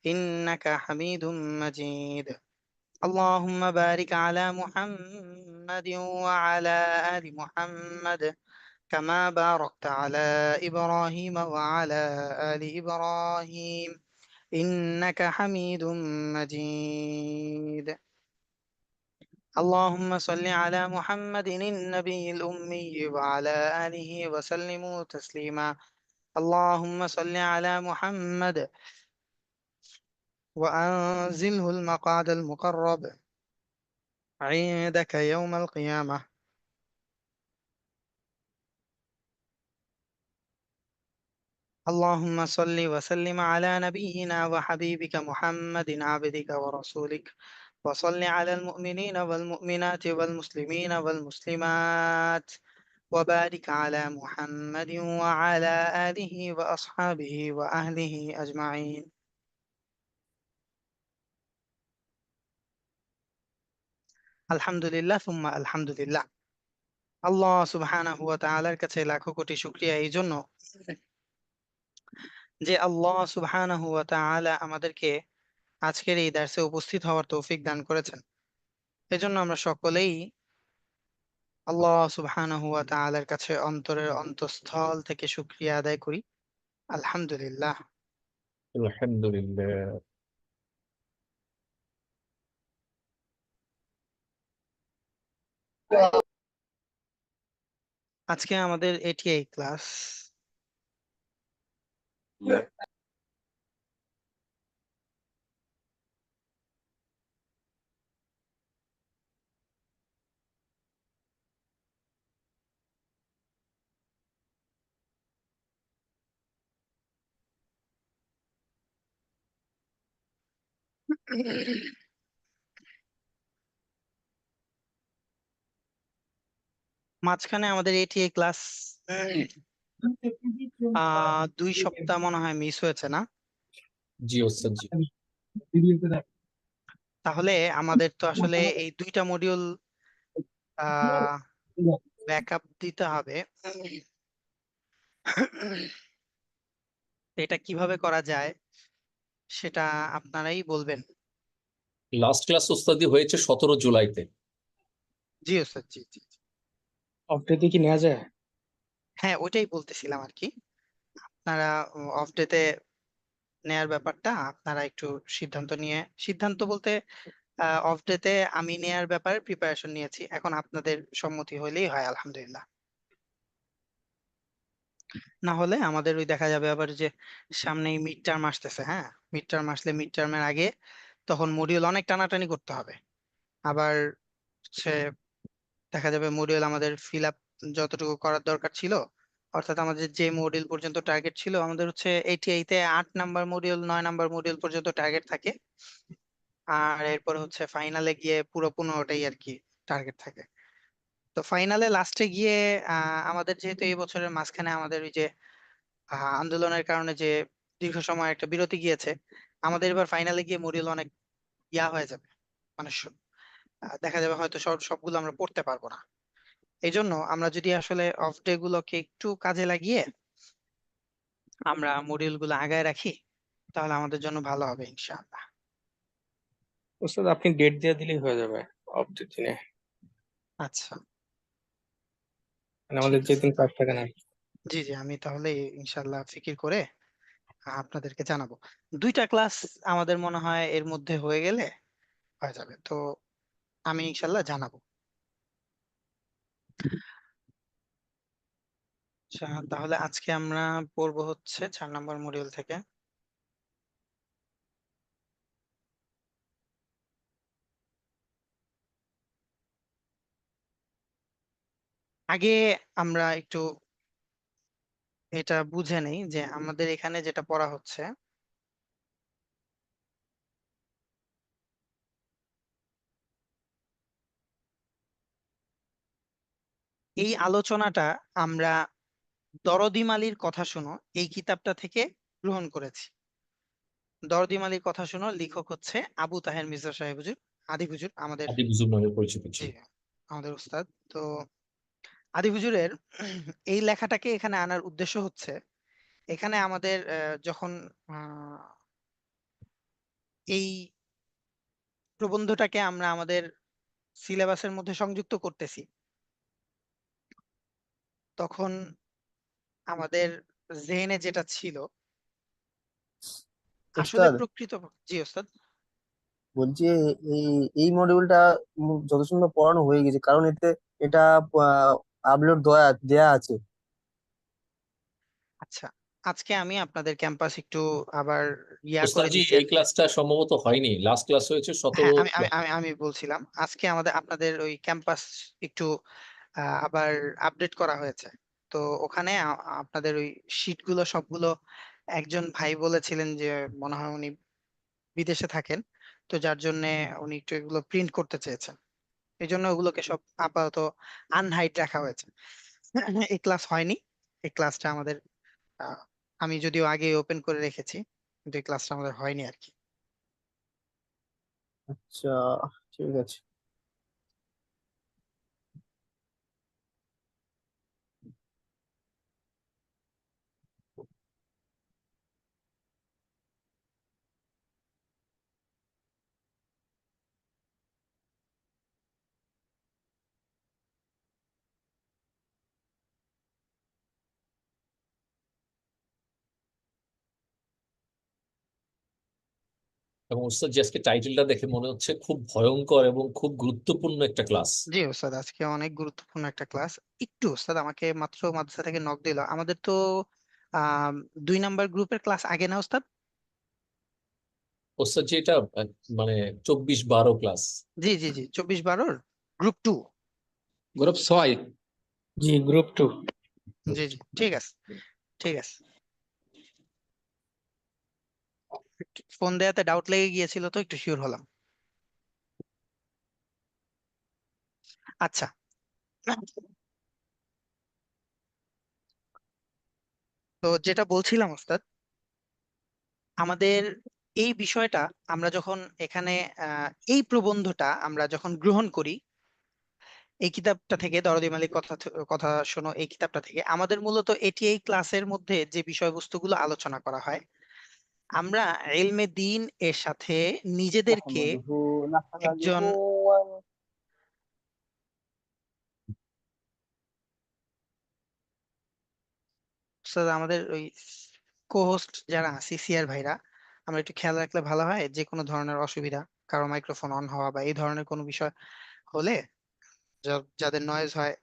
إنك حميد مجيد. اللهم بارك على محمد وعلى آل محمد كما باركت على إبراهيم وعلى آل إبراهيم إنك حميد مجيد. اللهم صل على محمد النبي الأمي وعلى آله وسلم تسليما. اللهم صل على محمد وأنزله المقعد المقرب عندك يوم القيامة. اللهم صل وسلم على نبينا وحبيبك محمد عبدك ورسولك، وصل على المؤمنين والمؤمنات والمسلمين والمسلمات، وبارك على محمد وعلى آله وأصحابه وأهله أجمعين. আলহামদুলিল্লাহ সুম্মা আলহামদুলিল্লাহ। আল্লাহ সুবহানাহু ওয়া তাআলার কাছে লাখো কোটি শুকরিয়া এই জন্য যে আল্লাহ সুবহানাহু ওয়া তাআলা আমাদেরকে আজকের এই দার্সে উপস্থিত হওয়ার তৌফিক দান করেছেন। এজন্য আমরা সকলেই আল্লাহ সুবহানাহু ওয়া তাআলার কাছে অন্তরের অন্তঃস্থল থেকে শুকরিয়া আদায় করি। আলহামদুলিল্লাহ। আলহামদুলিল্লাহ। আজকে আমাদের এটিআই ক্লাস। মাঝখানে আমাদের এটিআই ক্লাস 2 সপ্তাহ মনে হয় মিস হয়েছে না? জি ওস্তাদ জি। তাহলে আমাদের তো আসলে এই 2টা মডিউল আহ ব্যাকআপ দিতে হবে। এটা কিভাবে করা যায় সেটা আপনারাই বলবেন। লাস্ট ক্লাস ওস্তাদি হয়েছে 17 জুলাইতে। জি ওস্তাদ, জি জি জি। অফ ডে কি নেওয়া যায়? হ্যাঁ, ওইটাই বলতেছিলাম আর কি। আপনারা অফ ডেতে নেয়ার ব্যাপারটা আপনারা একটু সিদ্ধান্ত বলতে অফ ডেতে আমি নেয়ার ব্যাপারে প্রিপারেশন নিয়েছি, এখন আপনাদের সম্মতি হইলেই হয় আলহামদুলিল্লাহ। না হলে আমাদের ওই দেখা যাবে আবার যে সামনেই মিড টার্ম আসতেছে। হ্যাঁ, মিড টার্ম আসলে মিড টার্মের আগে তখন মডিউল অনেক টানাটানি করতে হবে। আবার সে দেখা যাবে মডিউল আমাদের ফিল আপ যতটুকু করার দরকার ছিল, অর্থাৎ আমাদের যে মডিউল পর্যন্ত টার্গেট ছিল, আমাদের হচ্ছে এটিআই তে 8 নাম্বার মডিউল 9 নাম্বার মডিউল পর্যন্ত টার্গেট থাকে। আর এরপর হচ্ছে ফাইনালে গিয়ে পুরো 15টাই আর কি টার্গেট থাকে। তো ফাইনালে লাস্টে গিয়ে আমাদের যেহেতু এই বছরের মাঝখানে আমাদের ওই যে আন্দোলনের কারণে যে দীর্ঘ সময় একটা বিরতি গিয়েছে, আমাদের এবার ফাইনালে গিয়ে মডিউল অনেক হয়ে যাবে। মানে দেখা যাবে হয়তো সবগুলো আমরা পড়তে পারবো না। এই জন্য আমরা যদি আসলে অফ ডে গুলোকে একটু কাজে লাগিয়ে আমরা মডিউল গুলো আগায় রাখি, তাহলে আমাদের জন্য ভালো হবে ইনশাআল্লাহ। ওস্তাদ আপনি ডেট দিয়ে দিলেই হয়ে যাবে অফ ডে দিনে, আচ্ছা, মানে ঠিক আমাদের আছে। যেদিন কাজ থাকে না। জি জি, আমি তাহলে ইনশাআল্লাহ ফিকির করে আপনাদেরকে জানাবো। 2টা ক্লাস আমাদের মনে হয় এর মধ্যে হয়ে গেলে হয়ে যাবে, তো আমি ইনশাআল্লাহ জানাবো। আচ্ছা, তাহলে আজকে আমরা পড়বো হচ্ছে 4 নম্বর মডিউল থেকে। আগে আমরা একটু এটা বুঝে নেই যে আমাদের এখানে যেটা পড়া হচ্ছে, এই আলোচনাটা আমরা দরদি মালির কথা শোনো এই কিতাবটা থেকে গ্রহণ করেছি। দরদি মালির কথা শোনো লেখক হচ্ছে আবু তাহের মির্জা সাহেব হুজুর, আদি হুজুর আমাদের। আদি বুজুর্গ নামে পরিচিত ছিল। জি, আমাদের উস্তাদ। তো আদি হুজুরের এই লেখাটাকে এখানে আনার উদ্দেশ্য হচ্ছে, এখানে আমাদের যখন এই প্রবন্ধটাকে আমরা আমাদের সিলেবাসের মধ্যে সংযুক্ত করতেছি, তখন আমাদের জেনে যেটা ছিল আসলে ওস্তাদ প্রকৃত। জি ওস্তাদ। বলছি এই এই মডিউলটা যত সুন্দর পড়ানো হয়ে গেছে, কারণ এটা আপলোড দেয়া দেয়া আছে। আচ্ছা, আজকে আমি আপনাদের ক্যাম্পাস একটু আবার করে ওস্তাদজি দিছি এই আর কি। ক্লাসটা সম্ভবত হয়নি, লাস্ট ক্লাস হয়েছে হ্যাঁ, 17। আমি আমি আমি আমি বলছিলাম আজকে আপনাদের ওই ক্যাম্পাস একটু আবার আপডেট করা হয়েছে। তো ওখানে আপনাদের ওই শিট গুলো সবগুলো একজন ভাই বলেছিলেন যে মনে হয় উনি বিদেশে থাকেন, তো যার জন্য উনি একটু এগুলো প্রিন্ট করতে চেয়েছেন, এই জন্য ওগুলোকে সব আপাতত আনহাইড রাখা হয়েছে। এই ক্লাস হয়নি, এই ক্লাসটা আমাদের আহ, আমি যদিও আগে ওপেন করে রেখেছি, কিন্তু এই ক্লাসটা আমাদের হয়নি আর কি। আচ্ছা, ঠিক আছে। এবং ওস্তাদ জি আজকে টাইটেলটা দেখে মনে হচ্ছে খুব ভয়ঙ্কর এবং খুব গুরুত্বপূর্ণ একটা ক্লাস। জি ওস্তাদ, আজকে অনেক গুরুত্বপূর্ণ একটা ক্লাস। একটু ওস্তাদ আমাকে মাত্র মাদ্রাসা থেকে নক দিল, আমাদের তো আহ 2 নাম্বার গ্রুপের ক্লাস আগে না ওস্তাদ? ওস্তাদ জি এটা মানে 24-12 ক্লাস। জি জি জি, 24-12 গ্রুপ 2। গ্রুপ 6। জি, গ্রুপ 2। জি জি, ঠিক আছে, ঠিক আছে। ফোন দেয়াতে ডাউট লেগে গিয়েছিল, তো একটু শিওর হলাম। আচ্ছা, তো যেটা বলছিলাম ওস্তাদ, আমাদের এই বিষয়টা আমরা যখন এখানে এই প্রবন্ধটা আমরা যখন গ্রহণ করি, এই কিতাবটা থেকে, দরদি মালিক কথা কথা শোনো, এই কিতাবটা থেকে আমাদের মূলত এটি এই ক্লাসের মধ্যে যে বিষয়বস্তুগুলো আলোচনা করা হয়, আমরা ইলমে দ্বীন এর সাথে নিজেদেরকে নাহমাদুহু একজন, নাস্তাঈনুহু উস্তাদ আমাদের ওই কোহোস্ট যারা আছে সিআর ভাইরা, আমরা একটু খেয়াল রাখলে ভালো হয়, যে কোনো ধরনের অসুবিধা, কারো মাইক্রোফোন অন হওয়া বা এই ধরনের কোনো বিষয় হলে, যাদের নয়েজ হয়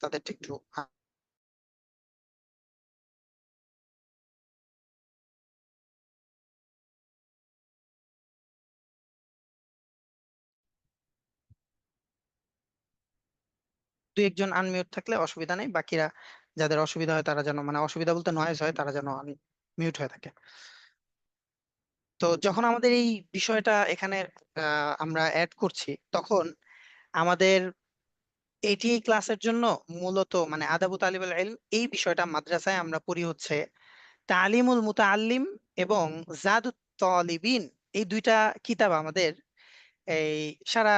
তাদের একটু দুই একজন আনমিউট থাকলে অসুবিধা নেই, বাকিরা যাদের অসুবিধা হয় তারা যেন, মানে অসুবিধা বলতে নয়েজ হয়, তারা যেন মিউট হয়ে থাকে। তো যখন আমাদের এই বিষয়টা এখানে আমরা অ্যাড করছি, তখন আমাদের এটি ক্লাসের জন্য মূলত মানে আদাবু তালিবুল ইলম এই বিষয়টা মাদ্রাসায় আমরা পড়ি হচ্ছে তালিমুল মুতাআল্লিম এবং জাদুত তালিবিন। এই দুইটা কিতাব আমাদের এই সারা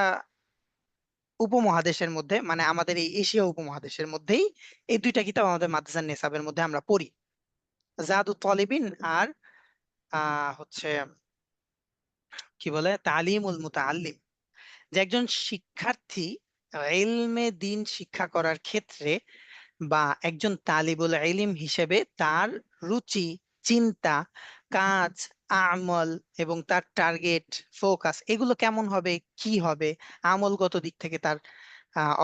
উপমহাদেশের মধ্যে, মানে আমাদের এই এশিয়া উপমহাদেশের মধ্যেই এই দুইটা কিতাব আমাদের মাদ্রাসার নিসাবের মধ্যে আমরা পড়ি, জাদুত তালিবিন আর হচ্ছে কি বলে তালিমুল মুতাআল্লিম। যে একজন শিক্ষার্থী ইলমে দ্বীন শিক্ষা করার ক্ষেত্রে বা একজন তালিবুল ইলম হিসেবে তার রুচি, চিন্তা, কাজ, আমল এবং তার টার্গেট, ফোকাস এগুলো কেমন হবে, কি হবে, আমলগত দিক থেকে তার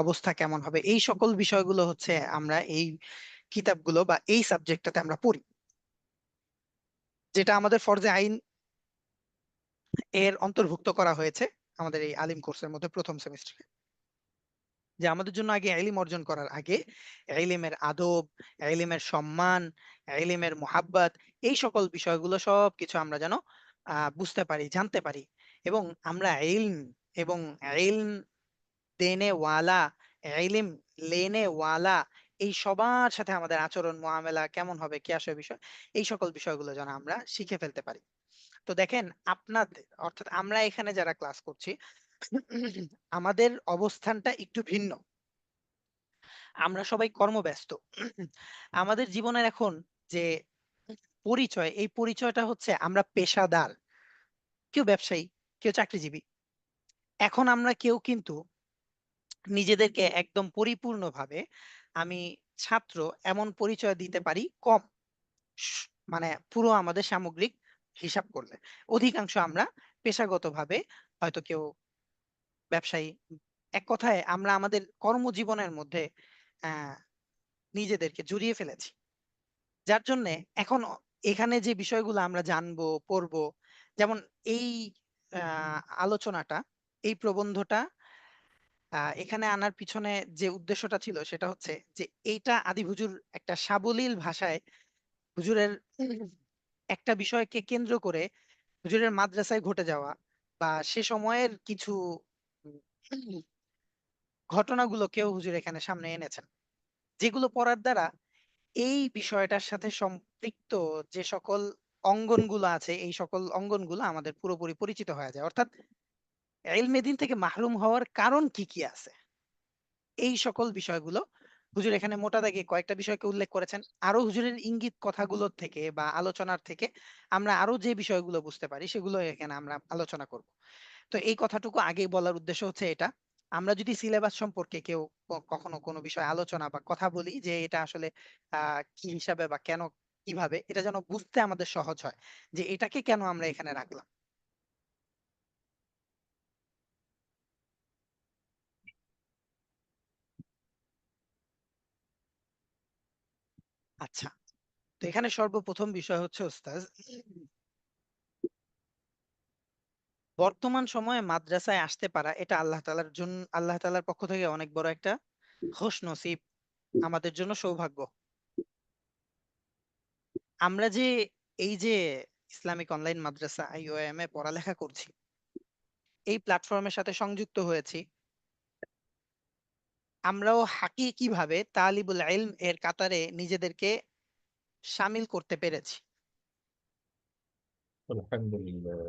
অবস্থা কেমন হবে, এই সকল বিষয়গুলো হচ্ছে আমরা এই কিতাবগুলো বা এই সাবজেক্টটাতে আমরা পড়ি, যেটা আমাদের ফরজে আইন এর অন্তর্ভুক্ত করা হয়েছে আমাদের এই আলিম কোর্সের মধ্যে প্রথম সেমিস্টারে। যে আমাদের জন্য আগে ইলম অর্জন করার আগে ইলমের আদব, ইলমের সম্মান, ইলমের মোহাব্বত, এই সকল বিষয়গুলো সব কিছু আমরা যেন বুঝতে পারি, জানতে পারি, এবং আমরা ইলম এবং ইলম দেনে ওয়ালা, ইলম লেনে ওয়ালা, এই সবার সাথে আমাদের আচরণ মুআমেলা কেমন হবে, কি আসবে বিষয়, এই সকল বিষয়গুলো যেন আমরা শিখে ফেলতে পারি। তো দেখেন, আপনাদের অর্থাৎ আমরা এখানে যারা ক্লাস করছি, আমাদের অবস্থানটা একটু ভিন্ন। আমরা সবাই কর্মব্যস্ত। আমাদের জীবনের এখন যে পরিচয়, এই পরিচয়টা হচ্ছে আমরা পেশাদার। কেউ ব্যবসায়ী, কেউ চাকরিজীবী। এখন আমরা কেউ কিন্তু নিজেদেরকে একদম পরিপূর্ণভাবে আমি ছাত্র এমন পরিচয় দিতে পারি কম। মানে পুরো আমাদের সামগ্রিক হিসাব করলে অধিকাংশ আমরা পেশাগতভাবে, হয়তো কেউ ব্যবসায়ী। এক কথায় আমরা আমাদের কর্মজীবনের মধ্যে আহ নিজেদেরকে জড়িয়ে ফেলেছি, যার জন্য এখন এখানে যে বিষয়গুলো আমরা জানবো পড়বো, যেমন এই আলোচনাটা, এই প্রবন্ধটা এখানে আনার পিছনে যে উদ্দেশ্যটা ছিল সেটা হচ্ছে যে এইটা আদি হুজুর একটা সাবলীল ভাষায় হুজুরের একটা বিষয়কে কেন্দ্র করে হুজুরের মাদ্রাসায় ঘটে যাওয়া বা সে সময়ের কিছু উম, ঘটনাগুলোকেও হুজুর এখানে সামনে এনেছেন, যেগুলো পড়ার দ্বারা এই বিষয়টার সাথে সম্পৃক্ত যে সকল অঙ্গনগুলো আছে এই সকল অঙ্গনগুলো আমাদের পুরোপুরি পরিচিত হয়ে যায়। অর্থাৎ ইলমে দ্বীন থেকে মাহরুম হওয়ার কারণ কি কি আছে, এই সকল বিষয়গুলো হুজুর এখানে মোটা দাগে কয়েকটা বিষয়কে উল্লেখ করেছেন। আরো হুজুরের ইঙ্গিত কথাগুলোর থেকে বা আলোচনার থেকে আমরা আরো যে বিষয়গুলো বুঝতে পারি সেগুলো এখানে আমরা আলোচনা করব। তো এই কথাটুকু আগেই বলার উদ্দেশ্য হচ্ছে এটা, আমরা যদি সিলেবাস সম্পর্কে কেউ কখনো কোনো বিষয় আলোচনা বা কথা বলি যে এটা আসলে কি হিসাবে বা কেন কিভাবে, এটা যেন বুঝতে আমাদের সহজ হয় যে এটাকে কেন আমরা এখানে রাখলাম। আচ্ছা, তো এখানে সর্বপ্রথম বিষয় হচ্ছে ওস্তাদ, বর্তমান সময়ে মাদ্রাসায় আসতে পারা এটা আল্লাহ তাআলার জন্য, আল্লাহ তাআলার পক্ষ থেকে অনেক বড় একটা খুশ নসিব, আমাদের জন্য সৌভাগ্য। আমরা যে এই যে ইসলামিক অনলাইন মাদ্রাসা IOM এ পড়ালেখা করছি, এই প্ল্যাটফর্মের সাথে সংযুক্ত হয়েছি, আমরাও হাকিকি ভাবে তালিবুল ইলম এর কাতারে নিজেদেরকে শামিল করতে পেরেছি। আলহামদুলিল্লাহ।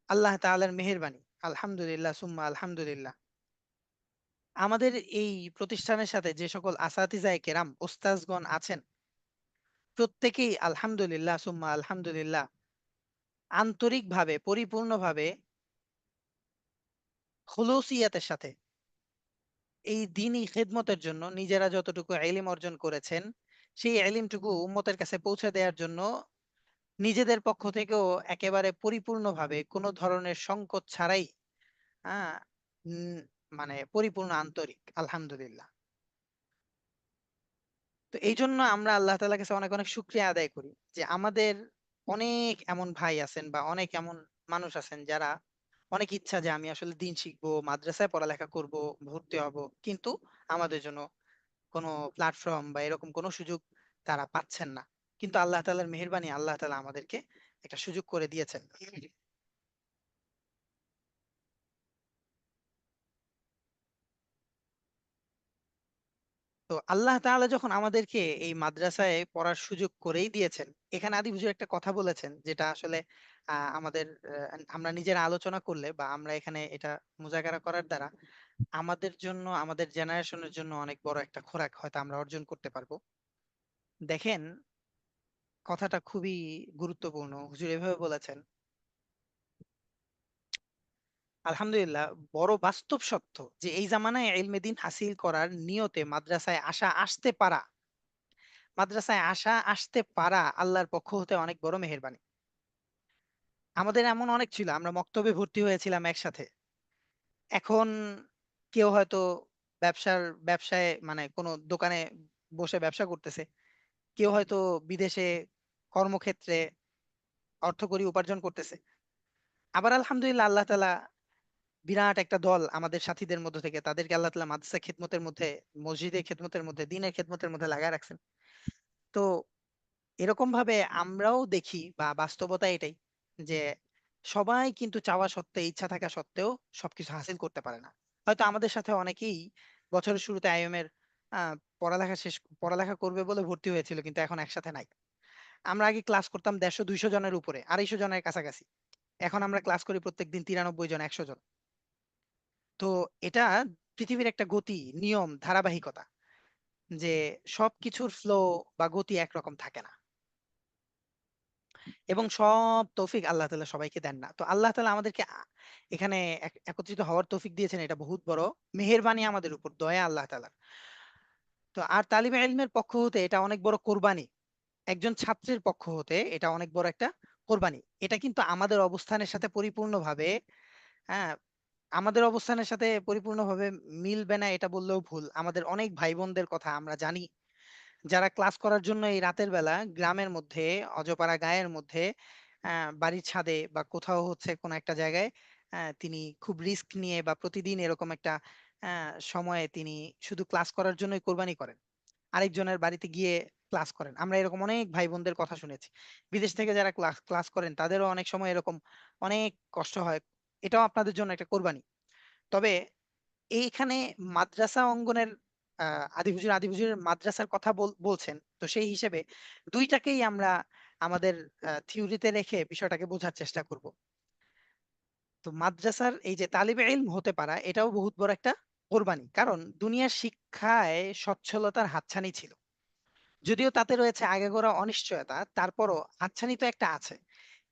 আল্লাহ তাআলার মেহেরবানি, আলহামদুলিল্লাহ সুম্মা আলহামদুলিল্লাহ। আমাদের এই প্রতিষ্ঠানের সাথে যে সকল আসাতিজায়ে কেরাম ওস্তাজগণ আছেন, প্রত্যেকেই আলহামদুলিল্লাহ সুম্মা আলহামদুলিল্লাহ আন্তরিকভাবে পরিপূর্ণভাবে খুলুসিয়াতের সাথে এই দ্বীনি খেদমতের জন্য নিজেরা যতটুকু ইলম অর্জন করেছেন সেই ইলমটুকু উম্মতের কাছে পৌঁছে দেওয়ার জন্য নিজেদের পক্ষ থেকেও একেবারে পরিপূর্ণভাবে কোনো ধরনের সংকোচ ছাড়াই হ্যাঁ উম, মানে পরিপূর্ণ আন্তরিক, আলহামদুলিল্লাহ। তো এই জন্য আমরা আল্লাহ তাআলার কাছে অনেক অনেক শুকরিয়া আদায় করি যে আমাদের অনেক এমন ভাই আছেন বা অনেক এমন মানুষ আছেন যারা অনেক ইচ্ছা যে আমি আসলে দিন শিখবো, মাদ্রাসায় পড়ালেখা করব, ভর্তি হব, কিন্তু আমাদের জন্য কোনো প্ল্যাটফর্ম বা এরকম কোনো সুযোগ তারা পাচ্ছেন না। কিন্তু আল্লাহ তাআলার মেহেরবানি, আল্লাহ তাআলা আমাদেরকে একটা সুযোগ করে দিয়েছেন। তো আল্লাহ তাআলা যখন আমাদেরকে এই মাদ্রাসায় পড়ার সুযোগ করেই দিয়েছেন, এখানে আদি হুজুর একটা কথা বলেছেন যেটা আসলে আমাদের আমরা নিজেরা আলোচনা করলে বা আমরা এখানে এটা মুজাকারা করার দ্বারা আমাদের জন্য, আমাদের জেনারেশনের জন্য অনেক বড় একটা খোরাক হয়তো আমরা অর্জন করতে পারবো। দেখেন, কথাটা খুবই গুরুত্বপূর্ণ। হুজুর এভাবে বলেছেন, আলহামদুলিল্লাহ, বড় বাস্তব সত্য যে এই জামানায় ইলমে দ্বীন হাসিল করার নিয়তে মাদ্রাসায় আসা আসতে পারা, মাদ্রাসায় আসা আসতে পারা আল্লাহর পক্ষ হতে অনেক বড় মেহেরবানি। আমাদের এমন অনেক ছিল, আমরা মক্তবে ভর্তি হয়েছিলাম একসাথে। এখন কেউ হয়তো ব্যবসায় মানে কোনো দোকানে বসে ব্যবসা করতেছে, কেউ হয়তো বিদেশে কর্মক্ষেত্রে অর্থকরী উপার্জন করতেছে। আবার আলহামদুলিল্লাহ আল্লাহ তাআলা বিরাট একটা দল আমাদের সাথীদের মধ্য থেকে তাদেরকে আল্লাহ তাআলা মাদ্রাসা খেদমতের মধ্যে, মসজিদের খেদমতের মধ্যে, দ্বীনের খেদমতের মধ্যে লাগায় রাখছেন। তো এরকম ভাবে আমরাও দেখি বা বাস্তবতা এটাই যে সবাই কিন্তু চাওয়া সত্ত্বে, ইচ্ছা থাকা সত্ত্বেও সবকিছু হাসিল করতে পারে না। হয়তো আমাদের সাথে অনেকেই বছরের শুরুতে IOM এর আহ, পড়ালেখা করবে বলে ভর্তি হয়েছিল, কিন্তু এখন একসাথে নাই। আমরা আগে ক্লাস করতাম 150-200 জনের উপরে, 250 জনের কাছাকাছি। এখন আমরা ক্লাস করি প্রত্যেকদিন 93 জন, 100 জন। তো এটা পৃথিবীর একটা গতি, নিয়ম, ধারাবাহিকতা, যে সবকিছুর ফ্লো বা গতি একরকম থাকে না। এবং সব তৌফিক আল্লাহ তাআলা সবাইকে দেন না। তো আল্লাহ তাআলা আমাদেরকে এখানে একত্রিত হওয়ার তৌফিক দিয়েছেন, এটা বহুত বড় মেহেরবানি আমাদের উপর, দয়া আল্লাহ তাআলার। তো আর তালিবে ইলমের পক্ষ হতে এটা অনেক বড় কোরবানি, একজন ছাত্রের পক্ষ হতে এটা অনেক বড় একটা কোরবানি। এটা কিন্তু আমাদের অবস্থানের সাথে পরিপূর্ণভাবে, হ্যাঁ, আমাদের অবস্থানের সাথে পরিপূর্ণভাবে মিলবে না এটা বললেও ভুল। আমাদের অনেক ভাই বোনদের কথা আমরা জানি, যারা ক্লাস করার জন্য এই রাতের বেলা গ্রামের মধ্যে, অজপাড়া গায়ের মধ্যে, বাড়ির ছাদে বা কোথাও হচ্ছে কোনো একটা জায়গায়, তিনি খুব রিস্ক নিয়ে বা প্রতিদিন এরকম একটা সময়ে তিনি শুধু ক্লাস করার জন্যই কোরবানি করেন, আরেকজনের বাড়িতে গিয়ে ক্লাস করেন। আমরা এরকম অনেক ভাই বোনদের কথা শুনেছি। বিদেশ থেকে যারা ক্লাস ক্লাস করেন তাদেরও অনেক সময় এরকম অনেক কষ্ট হয়। এটাও আপনাদের জন্য একটা কোরবানি। তবে এইখানে মাদ্রাসা অঙ্গনের আদি হুজুরের মাদ্রাসার কথা বলছেন, তো সেই হিসেবে দুইটাকেই আমরা আমাদের থিওরিতে রেখে বিষয়টাকে বোঝার চেষ্টা করব। তো মাদ্রাসার এই যে তালিবে ইলম হতে পারা, এটাও বহুত বড় একটা কোরবানি, কারণ দুনিয়ার শিক্ষায় সচ্ছলতার হাতছানি ছিল, যদিও তাতে রয়েছে আগাগোড়া অনিশ্চয়তা, তারপরও হাতছানি তো একটা আছে।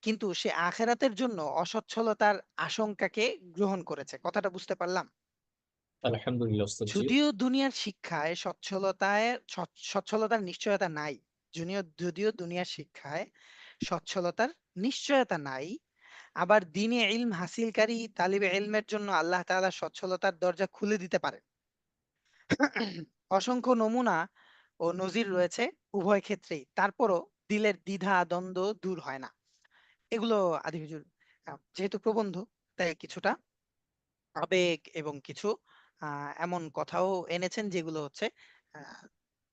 কিন্তু সে আখেরাতের জন্য অসচ্ছলতার আশঙ্কাকে গ্রহণ করেছে, কথাটা বুঝতে পারলাম? আলহামদুলিল্লাহ ওস্তাদ জি। যদিও দুনিয়ার শিক্ষায় সচ্ছলতার নিশ্চয়তা নাই, যদিও দুনিয়ার শিক্ষায় সচ্ছলতার নিশ্চয়তা নাই, আবার দ্বীনে ইলম হাসিলকারী তালিবে ইলমের জন্য আল্লাহ তাআলা সচ্ছলতার দরজা খুলে দিতে পারেন। অসংখ্য নমুনা ও নজির রয়েছে উভয় ক্ষেত্রেই, তারপরও দিলের দ্বিধা দ্বন্দ্ব দূর হয় না। এগুলো আদি হুজুর যেহেতু প্রবন্ধ, তাই কিছুটা আবেগ এবং কিছু এমন কথাও এনেছেন যেগুলো হচ্ছে আহ,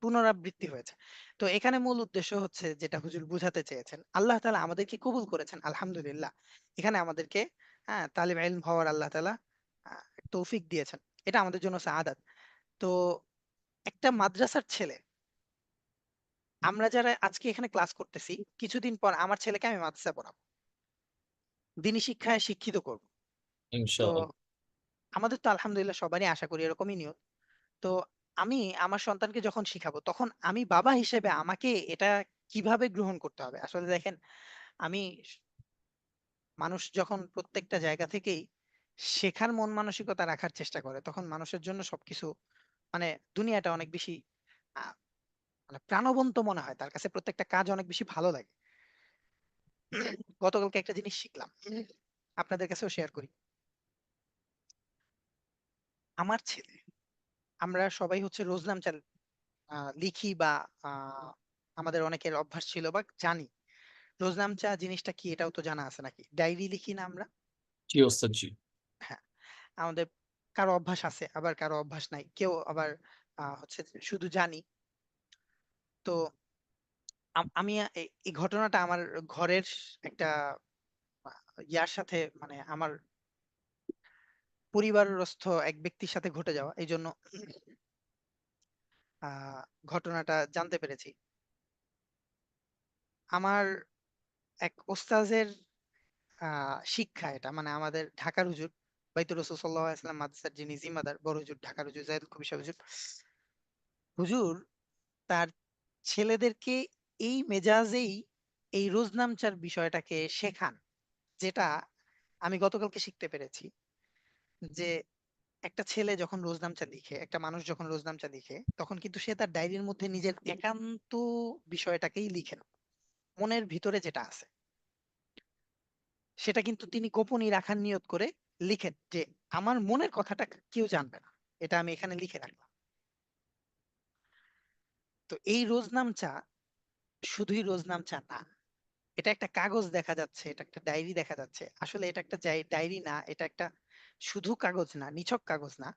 পুনরাবৃত্তি হয়েছে। তো এখানে মূল উদ্দেশ্য হচ্ছে যেটা হুজুর বুঝাতে চেয়েছেন, আল্লাহ তাআলা আমাদেরকে কবুল করেছেন আলহামদুলিল্লাহ। এখানে আমাদেরকে তালিব ইলম হওয়ার আল্লাহ তাআলা তৌফিক দিয়েছেন, এটা আমাদের জন্য সাআদাত। তো একটা মাদ্রাসার ছেলে, আমরা যারা আজকে এখানে ক্লাস করতেছি, কিছুদিন পর আমার ছেলেকে আমি মাদ্রাসা পড়াবো, দিনী শিক্ষায় শিক্ষিত করব। তো ইনশাআল্লাহ। আমাদের তো আলহামদুলিল্লাহ সবারই আশা করি এরকমই নিয়ত। তো আমি আমার সন্তানকে যখন শিখাবো, তখন আমি বাবা হিসেবে আমাকে এটা কিভাবে গ্রহণ করতে হবে? আসলে দেখেন, আমি মানুষ যখন প্রত্যেকটা জায়গা থেকেই শেখার মন মানসিকতা রাখার চেষ্টা করে, তখন মানুষের জন্য সবকিছু, মানে দুনিয়াটা অনেক বেশি আহ, মানে প্রাণবন্ত মনে হয়, তার কাছে প্রত্যেকটা কাজ অনেক বেশি ভালো লাগে। গতকালকে একটা জিনিস শিখলাম, আপনাদের কাছেও শেয়ার করি। আমার ছেলে, আমরা সবাই হচ্ছে রোজনামচা লিখি বা আহ, আমাদের অনেকের অভ্যাস ছিল বা জানি। রোজনামচা জিনিসটা কি এটাও তো জানা আছে নাকি? ডায়েরি লিখি না আমরা? জি ওস্তাদ জি। হ্যাঁ, আমাদের কারো অভ্যাস আছে, আবার কারো অভ্যাস নাই, কেউ আবার হচ্ছে শুধু জানি। তো আমি এই ঘটনাটা আমার ঘরের একটা ইয়ার সাথে, মানে আমার পরিবারস্থ এক ব্যক্তির সাথে ঘটে যাওয়া, এই জন্য আহ ঘটনাটা জানতে পেরেছি। আমার এক ওস্তাজের শিক্ষা এটা, মানে আমাদের ঢাকার হুজুর, বাইতুর রাসূল সাল্লাল্লাহু আলাইহি ওয়াসাল্লাম মাদ্রাসার যিনি জিম্মাদার, বড় হুজুর, ঢাকার হুজুর যায়েদুল কবির সাহেব হুজুর, হুজুর তার ছেলেদেরকে এই মেজাজেই এই রোজনামচার বিষয়টাকে শেখান, যেটা আমি গতকালকে শিখতে পেরেছি। যে একটা ছেলে যখন রোজনামচা লিখে, একটা মানুষ যখন রোজনামচা লিখে, তখন কিন্তু সে তার ডায়েরির মধ্যে নিজের একান্ত বিষয়টাকেই লিখেন, মনের ভিতরে যেটা আছে সেটা কিন্তু তিনি গোপনই রাখার নিয়ত করে লিখেন, যে আমার মনের কথাটা কেউ জানবে না, এটা আমি এখানে লিখে রাখলাম। তো এই রোজনামচা শুধুই রোজনামচা না, এটা একটা কাগজ দেখা যাচ্ছে, এটা একটা ডায়েরি দেখা যাচ্ছে, আসলে এটা একটা ডায়েরি না, এটা একটা শুধু কাগজ না, নিছক কাগজ না,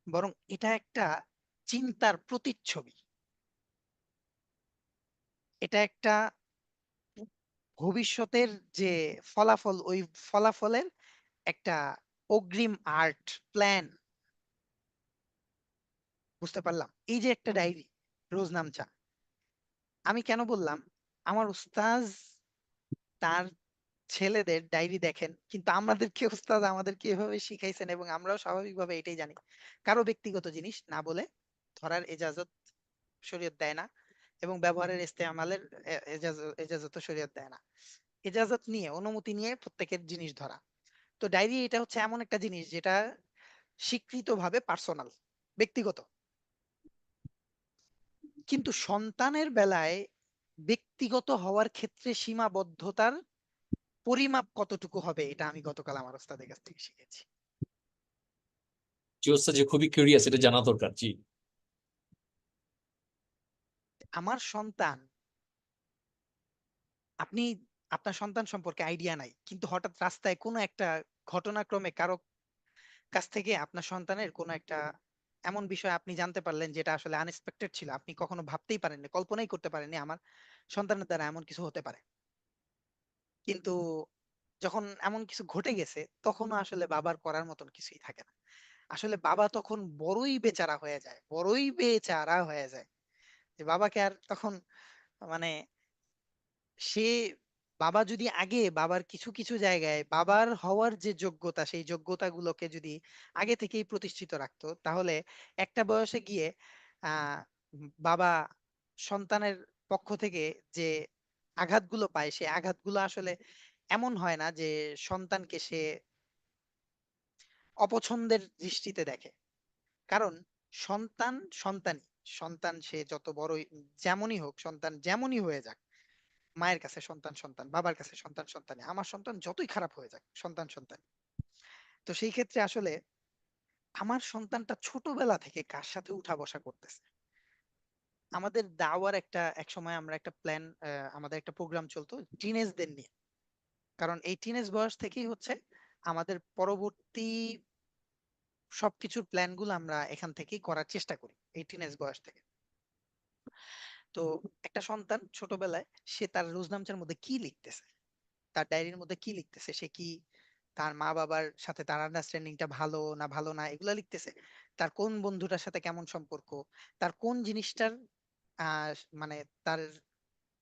বরং এটা একটা চিন্তার প্রতিচ্ছবি। এটা একটা ভবিষ্যতের যে ফলাফল, ওই ফলাফলের একটা অগ্রিম আর্ট প্ল্যান। বুঝতে পারলাম? এই যে একটা ডায়েরি রোজনামচা, আমি কেন বললাম, আমার উস্তাজ তার ছেলেদের ডায়েরি দেখেন, কিন্তু আমাদেরকে উস্তাদ আমাদেরকে এভাবে শিখাইছেন এবং আমরাও স্বাভাবিকভাবে এটাই জানি, কারো ব্যক্তিগত জিনিস না বলে ধরার এজাজত শরীয়ত দেয় না, এবং ব্যবহারের ইস্তেমালের এজাজত শরীয়ত দেয় না। এজাজত নিয়ে, অনুমতি নিয়ে প্রত্যেকের জিনিস ধরা। তো ডায়েরি এটা হচ্ছে এমন একটা জিনিস যেটা স্বীকৃতভাবে পার্সোনাল, ব্যক্তিগত। কিন্তু সন্তানের বেলায় ব্যক্তিগত হওয়ার ক্ষেত্রে সীমাবদ্ধতার পরিমাপ কতটুকু হবে, এটা আমি গতকাল আমার ওস্তাদের কাছ থেকে শিখেছি। জি ওস্তাদ, যে খুবই কিউরিয়াস, এটা জানা দরকার। জি। আমার সন্তান, আপনি আপনার সন্তান সম্পর্কে আইডিয়া নাই, কিন্তু হঠাৎ রাস্তায় কোনো একটা ঘটনাক্রমে কারো কাছ থেকে আপনার সন্তানের কোনো একটা এমন বিষয় আপনি জানতে পারলেন যেটা আসলে আনএক্সপেক্টেড ছিল, আপনি কখনো ভাবতেই পারেননি, কল্পনাই করতে পারেননি আমার সন্তানের দ্বারা এমন কিছু হতে পারে। কিন্তু যখন এমন কিছু ঘটে গেছে তখনও আসলে বাবার করার মতন কিছুই থাকে না। আসলে বাবা তখন বড়ই বেচারা হয়ে যায়, বড়ই বেচারা হয়ে যায়, যে বাবাকে আর তখন মানে সে, বাবা যদি আগে বাবার কিছু কিছু জায়গায় বাবার হওয়ার যে যোগ্যতা, সেই যোগ্যতাগুলোকে যদি আগে থেকেই প্রতিষ্ঠিত রাখতো, তাহলে একটা বয়সে গিয়ে বাবা সন্তানের পক্ষ থেকে যে আঘাতগুলো পায়, সেই আঘাতগুলো আসলে এমন হয় না যে সন্তানকে সে অপছন্দের দৃষ্টিতে দেখে। কারণ সন্তান সন্তানই, সন্তান সে যত বড়ই যেমনই হোক, সন্তান যেমনই হয়ে যাক, মায়ের কাছে সন্তান সন্তান, বাবার কাছে সন্তান সন্তানই। আমার সন্তান যতই খারাপ হয়ে যাক, সন্তান সন্তান। তো সেই ক্ষেত্রে আসলে আমার সন্তানটা ছোটবেলা থেকে কার সাথে উঠা বসা করতেছে। আমাদের দাওয়ার একটা, এক সময় আমরা একটা প্ল্যান, আমাদের একটা প্রোগ্রাম চলতো টিনেজদের নিয়ে। কারণ এই টিনেজ বয়স থেকেই হচ্ছে আমাদের পরবর্তী সবকিছুর প্ল্যান গুলো আমরা এখান থেকেই করার চেষ্টা করি, এই টিনেজ বয়স থেকে। তো একটা সন্তান ছোটবেলায় সে তার রোজনামচার মধ্যে কি লিখতেছে, তার ডায়েরির মধ্যে কি লিখতেছে, সে কি তার মা বাবার সাথে তার আন্ডারস্ট্যান্ডিংটা ভালো না ভালো না এগুলা লিখতেছে, তার কোন বন্ধুটার সাথে কেমন সম্পর্ক, তার কোন জিনিসটার আহ মানে তার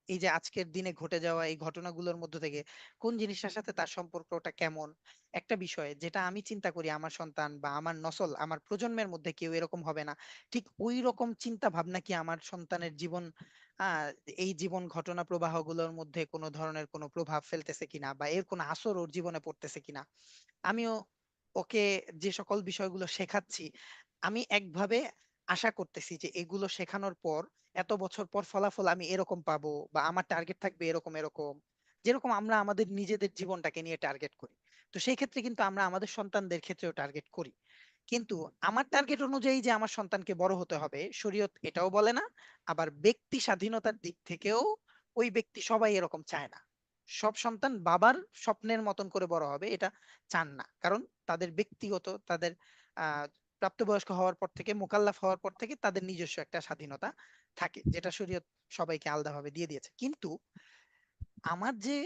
এই যে আজকের দিনে ঘটে যাওয়া এই ঘটনাগুলোর মধ্য থেকে কোন জিনিসটার সাথে তার সম্পর্কটা কেমন। একটা বিষয় যেটা আমি চিন্তা করি আমার সন্তান বা আমার নসল, আমার প্রজন্মের মধ্যে কেউ এরকম হবে না, ঠিক ওই রকম চিন্তা ভাবনা কি আমার সন্তানের জীবন, আহ এই জীবন ঘটনা প্রবাহগুলোর মধ্যে কোনো ধরনের কোনো প্রভাব ফেলতেছে কিনা, বা এর কোনো আসর ওর জীবনে পড়তেছে কিনা। আমিও ওকে যে সকল বিষয়গুলো শেখাচ্ছি, আমি একভাবে আশা করতেছি যে এগুলো শেখানোর পর এত বছর পর ফলাফল আমি এরকম পাবো, বা আমার টার্গেট থাকবে এরকম এরকম, যেরকম আমরা আমাদের নিজেদের জীবনটাকে নিয়ে টার্গেট করি। তো সেই ক্ষেত্রে কিন্তু আমরা আমাদের সন্তানদের ক্ষেত্রেও টার্গেট করি। কিন্তু আমার টার্গেট অনুযায়ী যে আমার সন্তানকে বড় হতে হবে শরীয়ত এটাও বলে না, আবার ব্যক্তি স্বাধীনতার দিক থেকেও ওই ব্যক্তি সবাই এরকম চায় না। সব সন্তান বাবার স্বপ্নের মতন করে বড় হবে এটা চান না, কারণ তাদের ব্যক্তিগত, তাদের আহ প্রাপ্তবয়স্ক হওয়ার পর থেকে, মোকাল্লাফ হওয়ার পর থেকে তাদের নিজস্ব একটা স্বাধীনতা থাকে, যেটা শরীয়ত সবাইকে আলাদাভাবে দিয়ে দিয়েছে। কিন্তু আমার যে,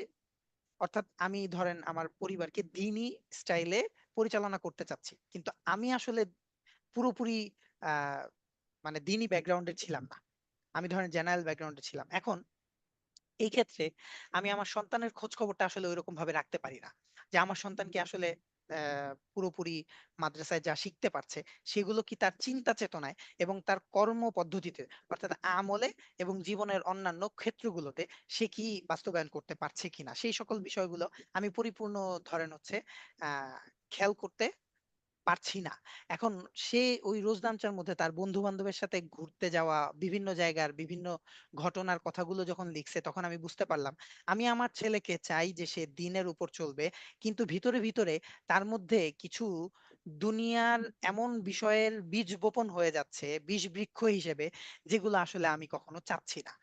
অর্থাৎ আমি ধরেন আমার পরিবারকে দ্বীনি স্টাইলে পরিচালনা করতে চাচ্ছি, কিন্তু আমি আসলে পুরোপুরি আহ মানে দ্বীনি ব্যাকগ্রাউন্ডে ছিলাম না, আমি ধরেন জেনারেল ব্যাকগ্রাউন্ডে ছিলাম। এখন এই ক্ষেত্রে আমি আমার সন্তানের খোঁজ খবরটা আসলে ওইরকম ভাবে রাখতে পারি না, যে আমার সন্তানকে আসলে পুরোপুরি মাদ্রাসায় যা শিখতে পারছে সেগুলো কি তার চিন্তা চেতনায় এবং তার কর্ম পদ্ধতিতে, অর্থাৎ আমলে এবং জীবনের অন্যান্য ক্ষেত্রগুলোতে সে কি বাস্তবায়ন করতে পারছে কিনা, সেই সকল বিষয়গুলো আমি পরিপূর্ণ ধরেন হচ্ছে খেয়াল করতে পারছি না। এখন সে ওই রোজনামচার মধ্যে তার বন্ধু বান্ধবের সাথে ঘুরতে যাওয়া, বিভিন্ন জায়গার বিভিন্ন ঘটনার কথাগুলো যখন লিখছে, তখন আমি বুঝতে পারলাম আমি আমার ছেলেকে চাই যে সে দিনের উপর চলবে, কিন্তু ভিতরে ভিতরে তার মধ্যে কিছু দুনিয়ার এমন বিষয়ের বীজ বপন হয়ে যাচ্ছে বীজ বৃক্ষ হিসেবে, যেগুলো আসলে আমি কখনো চাচ্ছি না।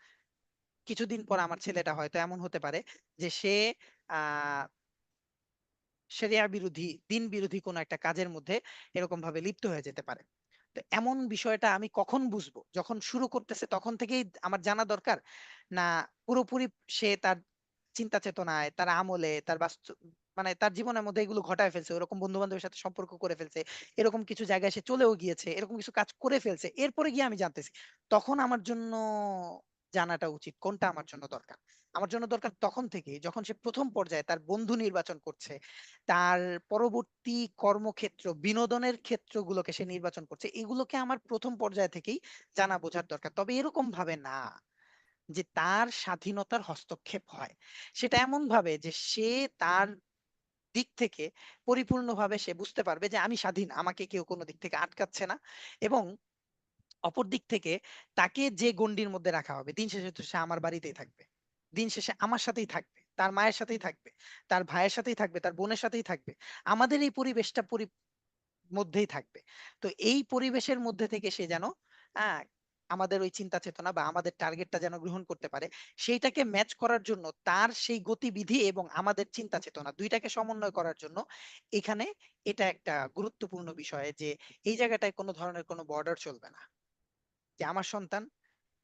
কিছুদিন পর আমার ছেলেটা হয়তো এমন হতে পারে যে সে আহ শরিয়া বিরোধী, দিন বিরোধী কোনো একটা কাজের মধ্যে এরকম ভাবে লিপ্ত হয়ে যেতে পারে। তো এমন বিষয়টা আমি কখন বুঝবো, যখন শুরু করতেছে তখন থেকেই আমার জানা দরকার, না পুরোপুরি সে তার চিন্তা চেতনায়, তার আমলে, তার বাস্তব মানে তার জীবনের মধ্যে এগুলো ঘটায় ফেলছে, ওরকম বন্ধু বান্ধবের সাথে সম্পর্ক করে ফেলছে, এরকম কিছু জায়গায় সে চলেও গিয়েছে, এরকম কিছু কাজ করে ফেলছে, এরপরে গিয়ে আমি জানতেছি, তখন আমার জন্য জানাটা উচিত কোনটা আমার জন্য দরকার। আমার জন্য দরকার তখন থেকে যখন সে প্রথম পর্যায়ে তার বন্ধু নির্বাচন করছে, তার পরবর্তী কর্মক্ষেত্র, বিনোদনের ক্ষেত্রগুলোকে সে নির্বাচন করছে, এগুলোকে আমার প্রথম পর্যায়ে থেকেই জানা বোঝার দরকার। তবে এরকম ভাবে না যে তার স্বাধীনতার হস্তক্ষেপ হয়, সেটা এমন ভাবে যে সে তার দিক থেকে পরিপূর্ণভাবে সে বুঝতে পারবে যে আমি স্বাধীন, আমাকে কেউ কোনো দিক থেকে আটকাচ্ছে না। এবং অপর দিক থেকে তাকে যে গণ্ডির মধ্যে রাখা হবে, দিন শেষে তো সে আমার বাড়িতেই থাকবে, দিন শেষে আমার সাথেই থাকবে, তার মায়ের সাথেই থাকবে, তার ভাইয়ের সাথেই থাকবে, তার বোনের সাথেই থাকবে, আমাদের এই পরিবেশটা মধ্যেই থাকবে। তো এই পরিবেশের মধ্যে থেকে সে যেন আহ, আমাদের ওই চিন্তা চেতনা বা আমাদের টার্গেটটা যেন গ্রহণ করতে পারে, সেইটাকে ম্যাচ করার জন্য তার সেই গতিবিধি এবং আমাদের চিন্তা চেতনা দুইটাকে সমন্বয় করার জন্য এখানে এটা একটা গুরুত্বপূর্ণ বিষয় যে এই জায়গাটায় কোনো ধরনের কোনো বর্ডার চলবে না। যে আমার সন্তান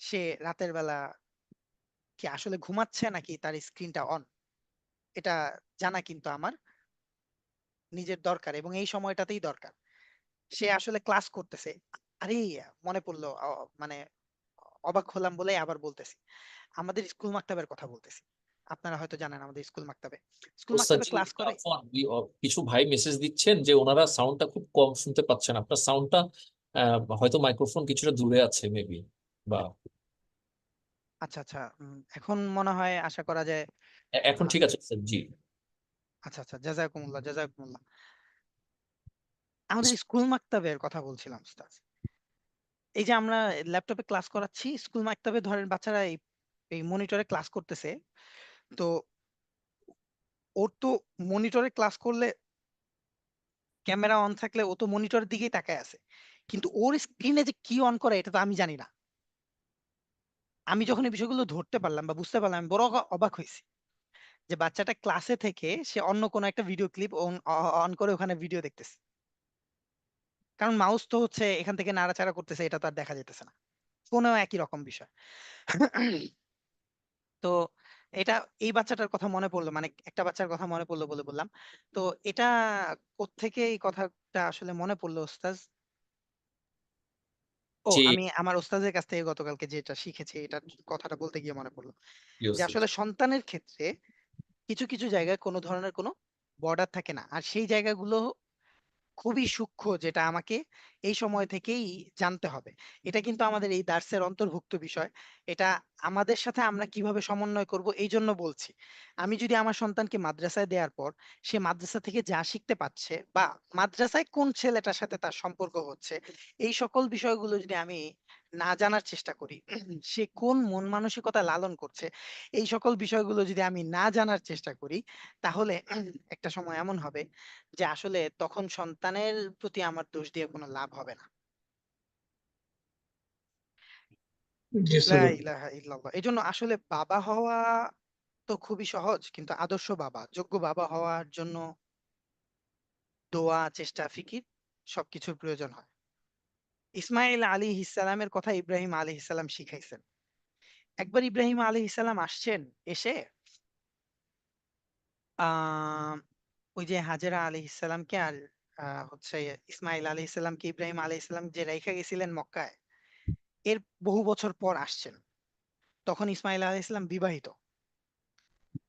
সে রাতের বেলা কি আসলে ঘুমাচ্ছে নাকি তার স্ক্রিনটা অন, এটা জানা কিন্তু আমার নিজের দরকার এবং এই সময়টাতেই দরকার। সে আসলে ক্লাস করতেছে, আরে মনে পড়লো মানে অবাক হলাম বলে আবার বলতেছি, আমাদের স্কুল মাকতাবের কথা বলতেছি। আপনারা হয়তো জানেন আমাদের স্কুল মাকতাবে, স্কুল মাকতাবে ওস্তাদজি, ক্লাস করে। আফওয়ান, কিছু ভাই মেসেজ দিচ্ছেন যে ওনারা সাউন্ডটা খুব কম শুনতে পাচ্ছেন। আপনার সাউন্ডটা হয়তো মাইক্রোফোন কিছুটা দূরে আছে মেবি, বা আচ্ছা আচ্ছা, এখন মনে হয় আশা করা যায়। এখন আহ, ঠিক আছে স্যার, জি। আচ্ছা আচ্ছা, জাযাকুমুল্লাহ জাযাকুমুল্লাহ। আমাদের স্কুল মাকতাবের কথা বলছিলাম উস্তাদ। এই যে আমরা ল্যাপটপে ক্লাস করাচ্ছি, স্কুল মাকতাবে ধরেন বাচ্চারা এই এই মনিটরে ক্লাস করতেছে, তো ওর তো মনিটরে ক্লাস করলে ক্যামেরা অন থাকলে ও তো মনিটরের দিকেই তাকায় আছে, কিন্তু ওর স্ক্রিনে যে কি অন করে এটা তো আমি জানি না। আমি যখন এই বিষয়গুলো ধরতে পারলাম বা বুঝতে পারলাম, আমি বড় অবাক হয়েছি যে বাচ্চাটা ক্লাসে থেকে সে অন্য কোনো একটা ভিডিও ক্লিপ অন করে ওখানে ভিডিও দেখতেছে, কারণ মাউস তো হচ্ছে এখান থেকে নাড়াচাড়া করতেছে, এটা তো আর দেখা যেতেছে না। ফোনেও একই রকম বিষয়। তো এটা, এই বাচ্চাটার কথা মনে পড়লো, মানে একটা বাচ্চার কথা মনে পড়লো বলে বললাম। তো এটা কোত্থেকে এই কথাটা আসলে মনে পড়লো ওস্তাদ? ও, যে আমি আমার ওস্তাদের কাছ থেকে গতকালকে যেটা শিখেছি এটা কথাটা বলতে গিয়ে মনে পড়লো যে ইউসেজ। আসলে সন্তানের ক্ষেত্রে কিছু কিছু জায়গায় কোনো ধরনের কোনো বর্ডার থাকে না, আর সেই জায়গাগুলো খুবই সূক্ষ্ম, যেটা আমাকে এই সময় থেকেই জানতে হবে। এটা কিন্তু আমাদের এই দার্সের অন্তর্ভুক্ত বিষয়। এটা আমাদের সাথে আমরা কিভাবে সমন্বয় করব এই জন্য বলছি। আমি যদি আমার সন্তানকে মাদ্রাসায় দেওয়ার পর সে মাদ্রাসা থেকে যা শিখতে পাচ্ছে বা মাদ্রাসায় কোন ছেলেটার সাথে তার সম্পর্ক হচ্ছে, এই সকল বিষয়গুলো যদি আমি না জানার চেষ্টা করি, সে কোন মন মানসিকতা লালন করছে, এই সকল বিষয়গুলো যদি আমি না জানার চেষ্টা করি, তাহলে একটা সময় এমন হবে যে আসলে তখন সন্তানের প্রতি আমার দোষ দিয়ে কোনো লাভ হবে না। জি লা স্যার। ইলাহা ইল্লাল্লাহ। এই জন্য আসলে বাবা হওয়া তো খুবই সহজ, কিন্তু আদর্শ বাবা, যোগ্য বাবা হওয়ার জন্য দোয়া, চেষ্টা, ফিকির সবকিছুর প্রয়োজন হয়। ইসমাইল আলী ইসলামের কথা ইব্রাহিম আলী ইসলাম শিখাইছেন। একবার ইব্রাহিম আলী ইসলাম আসছেন, এসে আহ ওই যে হাজেরা আলী ইসলামকে আর হচ্ছে ইসমাইল আলী ইসলামকে ইব্রাহিম আলী ইসলাম যে রেখে গেছিলেন মক্কায়, এর বহু বছর পর আসছেন। তখন ইসমাইল আলাইহিস সালাম বিবাহিত।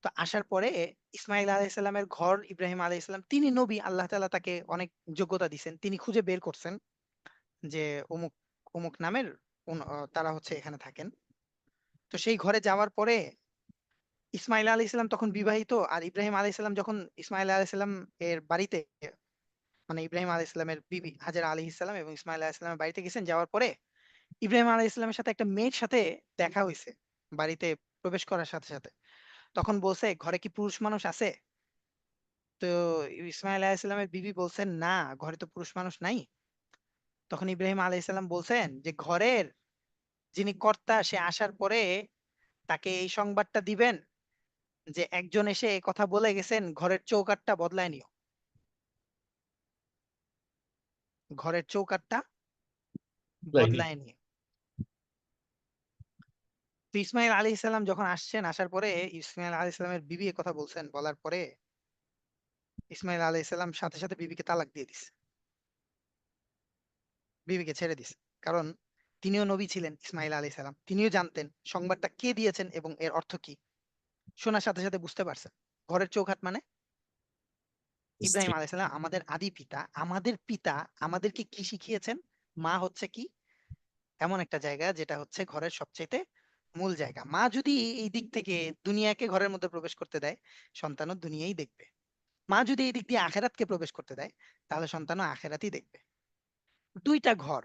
তো আসার পরে ইসমাইল আলাইহিস সালামের ঘর, ইব্রাহিম আলাইহিস সালাম তিনি নবী, আল্লাহ তাআলা তাকে অনেক যোগ্যতা দিয়েছেন, তিনি খুঁজে বের করছেন যে অমুক অমুক নামের তারা হচ্ছে এখানে থাকেন। তো সেই ঘরে যাওয়ার পরে ইসমাইল আলাইহিস সালাম তখন বিবাহিত, আর ইব্রাহিম আলাইহিস সালাম যখন ইসমাইল আলাইহিস সালাম এর বাড়িতে, মানে ইব্রাহিম আলাইহিস সালামের বিবি হাজেরা আলাইহিস সালাম এবং ইসমাইল আলাইহিস সালামের বাড়িতে গেছেন, যাওয়ার পরে ইব্রাহিম আলাইহিস সালামের সাথে একটা মেয়ের সাথে দেখা হয়েছে বাড়িতে প্রবেশ করার সাথে সাথে। তখন বলছে ঘরে কি পুরুষ মানুষ আছে? তো ইসমাইল আলাইহিসসালামের বিবি বলছেন না, ঘরে তো পুরুষ মানুষ নাই। তখন ইব্রাহিম আলাইহিসসালাম বলছেন যে ঘরের যিনি কর্তা সে আসার পরে তাকে এই সংবাদটা দিবেন যে একজন এসে এই কথা বলে গেছেন, ঘরের চৌকাঠটা বদলায় নিও, ঘরের চৌকাঠটা বদলায় নিও। তো ইসমাইল আলাইহিসসালাম যখন আসছেন, আসার পরে ইসমাইল আলাইহিসসালামের বিবি এ কথা বলছেন, বলার পরে ইসমাইল আলাইহিসসালাম সাথে সাথে বিবিকে তালাক দিয়ে দিছে, বিবিকে ছেড়ে দিছে। কারণ তিনিও নবী ছিলেন, ইসমাইল আলাইহিস সালাম তিনিও জানতেন সংবাদটা কে দিয়েছেন এবং এর অর্থ কি। শোনার সাথে সাথে বুঝতে পারছেন ঘরের চৌকাঠ মানে ইব্রাহিম আলাইহিস সালাম, আমাদের আদি পিতা, আমাদের পিতা আমাদেরকে কি শিখিয়েছেন। মা হচ্ছে কি এমন একটা জায়গা যেটা হচ্ছে ঘরের সবচেয়ে মূল জায়গা। মা যদি এই দিক থেকে দুনিয়াকে ঘরের মধ্যে প্রবেশ করতে দেয়, সন্তানও দুনিয়াই দেখবে। মা যদি এই দিক দিয়ে আখেরাতকে প্রবেশ করতে দেয়, তাহলে সন্তানও আখেরাতই দেখবে। দুইটা ঘর,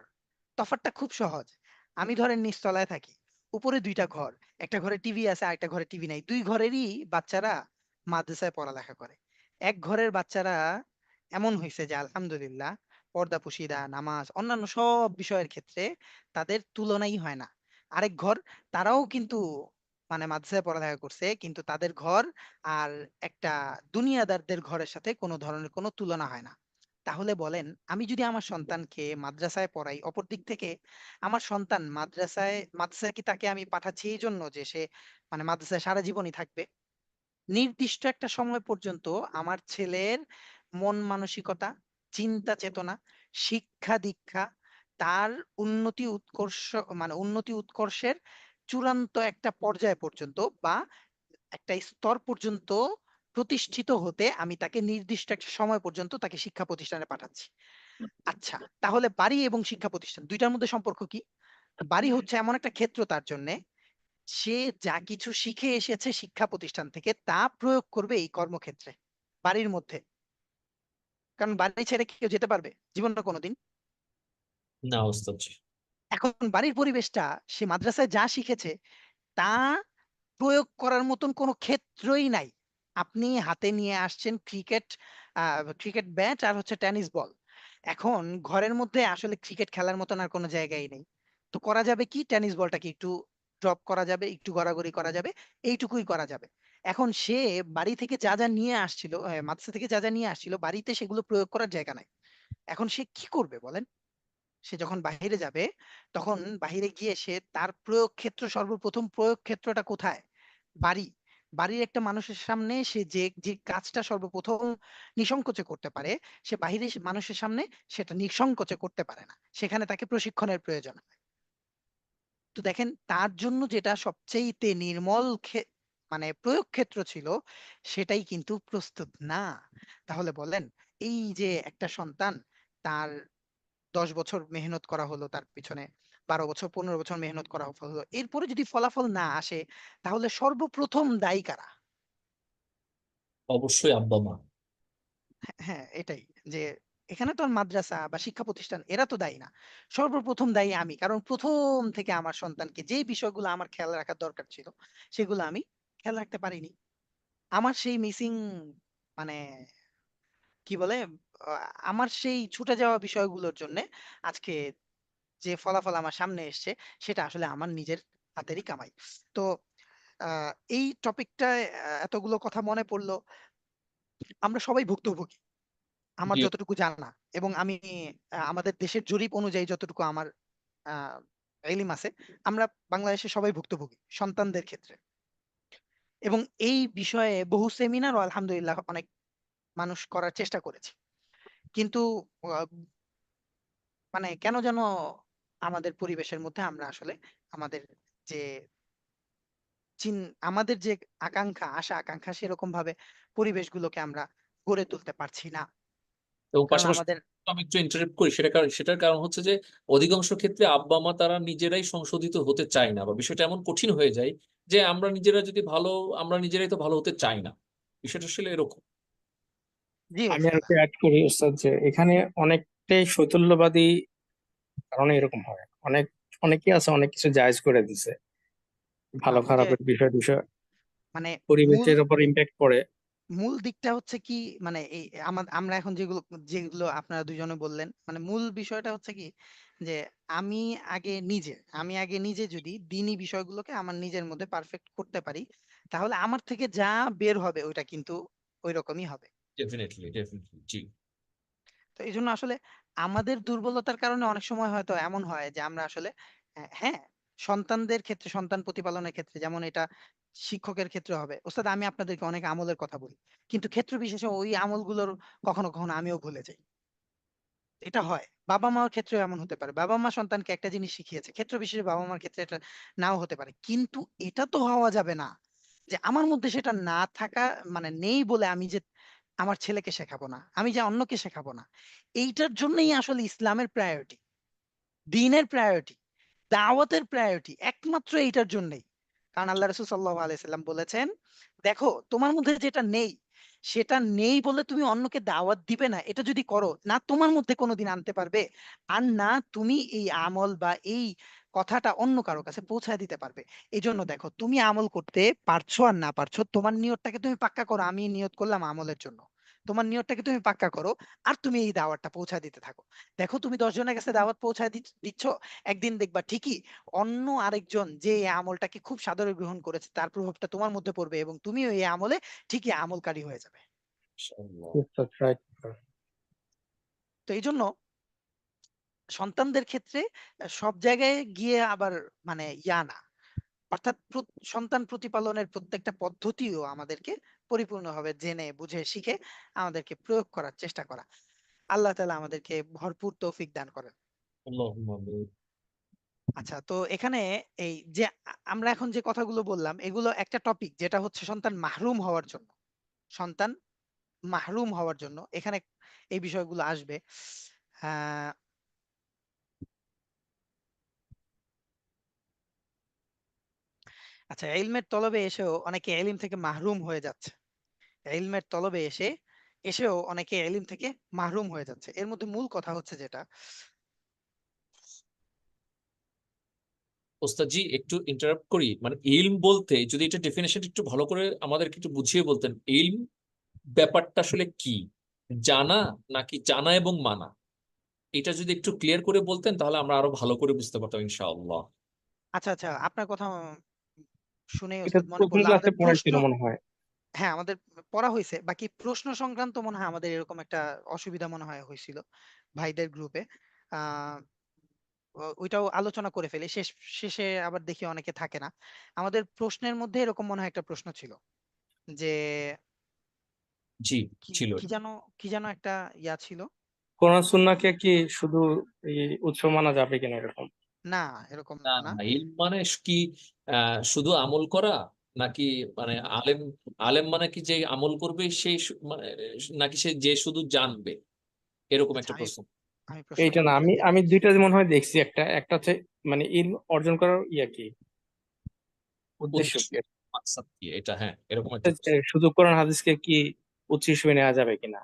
তফাৎটা খুব সহজ। আমি ধরেন নিচতলায় থাকি, উপরে দুইটা ঘর, একটা ঘরে টিভি আছে আর একটা ঘরে টিভি নাই, দুই ঘরেরই বাচ্চারা মাদ্রাসায় পড়ালেখা করে। এক ঘরের বাচ্চারা এমন হয়েছে যে আলহামদুলিল্লাহ পর্দা পুশিদা, নামাজ, অন্যান্য সব বিষয়ের ক্ষেত্রে তাদের তুলনাই হয় না। আরেক ঘর, তারাও কিন্তু মানে মাদ্রাসায় পড়ালেখা করছে, কিন্তু তাদের ঘর আর একটা দুনিয়াদারদের ঘরের সাথে কোনো ধরনের কোনো তুলনা হয় না। তাহলে বলেন, আমি যদি আমার সন্তানকে মাদ্রাসায় পড়াই, অপর দিক থেকে আমার সন্তান মাদ্রাসায় কি তাকে আমি পাঠাচ্ছি এই জন্য যে সে মানে মাদ্রাসায় সারা জীবনই থাকবে? নির্দিষ্ট একটা সময় পর্যন্ত আমার ছেলের মন মানসিকতা, চিন্তা চেতনা, শিক্ষা দীক্ষা, তার উন্নতি উৎকর্ষের চূড়ান্ত একটা পর্যায় পর্যন্ত বা একটা স্তর পর্যন্ত প্রতিষ্ঠিত হতে আমি তাকে নির্দিষ্ট একটা সময় পর্যন্ত তাকে শিক্ষা প্রতিষ্ঠানে পাঠাচ্ছি। আচ্ছা, তাহলে বাড়ি এবং শিক্ষা প্রতিষ্ঠান দুইটার মধ্যে সম্পর্ক কি? বাড়ি হচ্ছে এমন একটা ক্ষেত্র তার জন্য, সে যা কিছু শিখে এসেছে শিক্ষা প্রতিষ্ঠান থেকে তা প্রয়োগ করবে এই কর্মক্ষেত্রে, বাড়ির মধ্যে। কারণ বাড়ি ছেড়ে কি কেউ যেতে পারবে জীবনটা কোনোদিন? না ওস্তাদ জি। এখন বাড়ির পরিবেশটা, সে মাদ্রাসায় যা শিখেছে তা প্রয়োগ করার মতন কোনো ক্ষেত্রই নাই। আপনি হাতে নিয়ে আসছেন ক্রিকেট ব্যাট আর হচ্ছে টেনিস বল। এখন ঘরের মধ্যে আসলে ক্রিকেট খেলার মতন আর কোনো জায়গাই নেই। তো করা যাবে কি, টেনিস বলটাকে একটু ড্রপ করা যাবে, একটু গড়াগড়ি করা যাবে, এইটুকুই করা যাবে। এখন সে বাড়ি থেকে যা যা নিয়ে আসছিল, মাদ্রাসা থেকে যা যা নিয়ে আসছিল, বাড়িতে সেগুলো প্রয়োগ করার জায়গা নাই। এখন সে কি করবে বলেন? সে যখন বাইরে যাবে, তখন বাইরে গিয়ে সে তার প্রয়োগ ক্ষেত্র, সর্বপ্রথম প্রয়োগ ক্ষেত্রটা কোথায়? বাড়ি। বাড়ির একটা মানুষের সামনে সে যে যে কাজটা সর্বপ্রথম নিঃসংকোচে করতে পারে, সে বাহিরে মানুষের সামনে সেটা নিঃসংকোচে করতে পারে না, সেখানে তাকে প্রশিক্ষণের প্রয়োজন হয়। তো দেখেন, তার জন্য যেটা সবচেয়ে নির্মল মানে প্রয়োগ ক্ষেত্র ছিল, সেটাই কিন্তু প্রস্তুত না। তাহলে বলেন, এই যে একটা সন্তান, তার 10 বছর মেহনত করা হলো তার পিছনে, 12 বছর 15 বছর মেহনত করা হলো, এরপরে যদি ফলাফল না আসে, তাহলে সর্বপ্রথম দায়ী কারা? অবশ্যই আব্বা মা। হ্যাঁ, এটাই, যে এখানে তো আর মাদ্রাসা বা শিক্ষা প্রতিষ্ঠান এরা তো দায়ী না। সর্বপ্রথম দায়ী আমি, কারণ প্রথম থেকে আমার সন্তানকে যে বিষয়গুলো আমার খেয়াল রাখার দরকার ছিল সেগুলো আমি খেয়াল রাখতে পারিনি। আমার সেই মিসিং মানে কি বলে, আমার সেই ছুটে যাওয়া বিষয়গুলোর জন্য আজকে যে ফলাফল আমার সামনে এসছে, সেটা আসলে আমার নিজের হাতেরই কামাই। তো এই টপিকটায় এতগুলো কথা মনে পড়লো। আমরা সবাই ভুক্তভোগী, আমার জি। যতটুকু জানা, এবং আমি আমাদের দেশের জরিপ অনুযায়ী যতটুকু আমার আহ ইলম আছে, আমরা বাংলাদেশে সবাই ভুক্তভোগী সন্তানদের ক্ষেত্রে। এবং এই বিষয়ে বহু সেমিনারও আলহামদুলিল্লাহ অনেক মানুষ করার চেষ্টা করেছে, কিন্তু আহ, মানে কেন যেন আমাদের পরিবেশের মধ্যে আমরা আসলে আমাদের যে চিন আমাদের যে আশা আকাঙ্ক্ষা, সেরকম ভাবে পরিবেশগুলোকে আমরা গড়ে তুলতে পারছি না। এবং কারণ পাশাপাশি আমাদের আমি একটু ইন্টারেপ্ট করি, সেটার কারণ হচ্ছে যে অধিকাংশ ক্ষেত্রে আব্বা মা তারা নিজেরাই সংশোধিত হতে চায় না, বা বিষয়টা এমন কঠিন হয়ে যায় যে আমরা নিজেরাই তো ভালো হতে চাই না। বিষয়টা আসলে এরকম। জি আমি আর ওস্তাদ। একটু অ্যাড করি ওস্তাদ, যে এখানে অনেকটাই শৈথল্যবাদী কারণে এরকম হয়। অনেকেই আছে অনেক কিছু জায়েজ করে দিছে, ভালো ওই যে খারাপের বিষয় মানে মূল পরিবেশের উপর ইম্প্যাক্ট পড়ে। মূল দিকটা হচ্ছে কি, মানে এই আমরা এখন যেগুলো যেগুলো আপনারা দুজনে বললেন, মানে মূল বিষয়টা হচ্ছে কি, যে আমি আমি আগে নিজে যদি দিনী বিষয়গুলোকে আমার নিজের মধ্যে পারফেক্ট করতে পারি, তাহলে আমার থেকে যা বের হবে ওইটা কিন্তু ওই রকমই হবে। ডেফিনেটলি ডেফিনেটলি জি। তো এই জন্য আসলে আমাদের দুর্বলতার কারণে অনেক সময় হয়তো এমন হয় যে আমরা আসলে হ্যাঁ, সন্তানদের ক্ষেত্রে, সন্তান প্রতিপালনের ক্ষেত্রে যেমন এটা শিক্ষকের ক্ষেত্রে হবে। ওস্তাদ, আমি আপনাদেরকে অনেক আমলের কথা বলি, কিন্তু ক্ষেত্র বিশেষে ওই আমলগুলোর কখনো কখনো আমিও ভুলে যাই। এটা হয় বাবা মার ক্ষেত্রে, এমন হতে পারে বাবা মা সন্তানকে একটা জিনিস শিখিয়েছে, ক্ষেত্র বিশেষে বাবা মার ক্ষেত্রে এটা নাও হতে পারে, কিন্তু এটা তো হওয়া যাবে না যে আমার মধ্যে সেটা না থাকা, মানে নেই বলে আমি যে আমার ছেলেকে শেখাবো না, আমি যে অন্যকে শেখাবো না। এইটার জন্যই আসলে ইসলামের প্রায়োরিটি, দ্বীনের প্রায়োরিটি, দাওয়াতের প্রায়োরিটি একমাত্র এইটার জন্যই। কারণ আল্লাহ রাসূল সাল্লাল্লাহু আলাইহি সাল্লাম বলেছেন, দেখো তোমার মধ্যে যেটা নেই সেটা নেই বলে তুমি অন্যকে দাওয়াত দিবে না, এটা যদি করো না তোমার মধ্যে কোনোদিন আনতে পারবে, আর না তুমি এই আমল বা এই কথাটা অন্য কারো কাছে পৌঁছায় দিতে পারবে। এই জন্য দেখো তুমি আমল করতে পারছো আর না পারছো, তোমার নিয়তটাকে তুমি পাক্কা করো। আমি নিয়ত করলাম আমলের জন্য, তোমার নিয়তটাকে তুমি পাক্কা করো, আর তুমি এই দাওয়াতটা পৌঁছায় দিতে থাকো। দেখো তুমি 10 জনের কাছে দাওয়াত পৌঁছায় দিচ্ছ, একদিন দেখবা ঠিকই অন্য আরেকজন যে এই আমলটাকে খুব সাদরে গ্রহণ করেছে তার প্রভাবটা তোমার মধ্যে পড়বে, এবং তুমিও এই আমলে ঠিকই আমলকারী হয়ে যাবে। ইনশাআল্লাহ। Yes, that's right. তো এই জন্য সন্তানদের ক্ষেত্রে সব জায়গায় গিয়ে আবার মানে না, অর্থাৎ সন্তান প্রতিপালনের প্রত্যেকটা পদ্ধতিও আমাদেরকে পরিপূর্ণভাবে জেনে বুঝে শিখে আমাদেরকে প্রয়োগ করার চেষ্টা করা। আল্লাহ তাআলা আমাদেরকে ভরপুর তৌফিক দান করেন। আল্লাহুম্মা আমিন। আচ্ছা, তো এখানে এই যে আমরা এখন যে কথাগুলো বললাম এগুলো একটা টপিক, যেটা হচ্ছে সন্তান মাহরুম হওয়ার জন্য। সন্তান মাহরুম হওয়ার জন্য এখানে এই বিষয়গুলো আসবে। আহ আচ্ছা, ইলমের তলবে এসেও অনেকে ইলম থেকে মাহরুম হয়ে যাচ্ছে। ইলমের তলবে এসেও অনেকে ইলম থেকে মাহরুম হয়ে যাচ্ছে। এর মধ্যে মূল কথা হচ্ছে যেটা, ওস্তাদ জি একটু ইন্টারাপ্ট করি, মানে ইলম বলতে যদি এটা ডেফিনেশন একটু ভালো করে আমাদেরকে একটু বুঝিয়ে বলতেন, ইলম ব্যাপারটা আসলে কি, জানা নাকি জানা এবং মানা, এটা যদি একটু ক্লিয়ার করে বলতেন তাহলে আমরা আরো ভালো করে বুঝতে পারতাম ইনশাআল্লাহ। আচ্ছা আচ্ছা, আপনার কথা শুনে এটা ওস্তাদ মনে প্রথম পড়লো ক্লাসে আমাদের প্রশ্ন। পড়াইছিল মনে হয়। হ্যাঁ, আমাদের পড়া হয়েছে, বাকি প্রশ্ন সংক্রান্ত মনে হয় আমাদের এরকম একটা অসুবিধা মনে হয় হয়েছিল ভাইদের গ্রুপে। আহ ওইটাও আলোচনা করে ফেলি, শেষে আবার দেখি অনেকে থাকে না। আমাদের প্রশ্নের মধ্যে এরকম মনে হয় একটা প্রশ্ন ছিল যে জি, কি ছিল। কি যেন কি যেন একটা ইয়া ছিল। কোরআন সুন্নাহকে কি শুধু এই উৎস মানা যাবে কিনা এরকম? না, এরকম না না। না, ইলম মানে কি শুধু আমল করা, নাকি মানে আলেম, আলেম মানে কি যে আমল করবে সেই মানে নাকি সে যে শুধু জানবে, এরকম আচ্ছা, একটা আমি প্রশ্ন। আমি প্রশ্নটা এইটা না, বলি। আমি আমি দুইটা মনে হয় দেখছি। একটা একটা হচ্ছে মানে ইলম অর্জন করার কি উদ্দেশ্য উদ্দেশ্য, কি, মাকসাদ কি, এটা হ্যাঁ এরকম একটা যে প্রশ্ন। শুধু কোরআন হাদিসকে কি উৎস হিসেবে নেওয়া যাবে কিনা।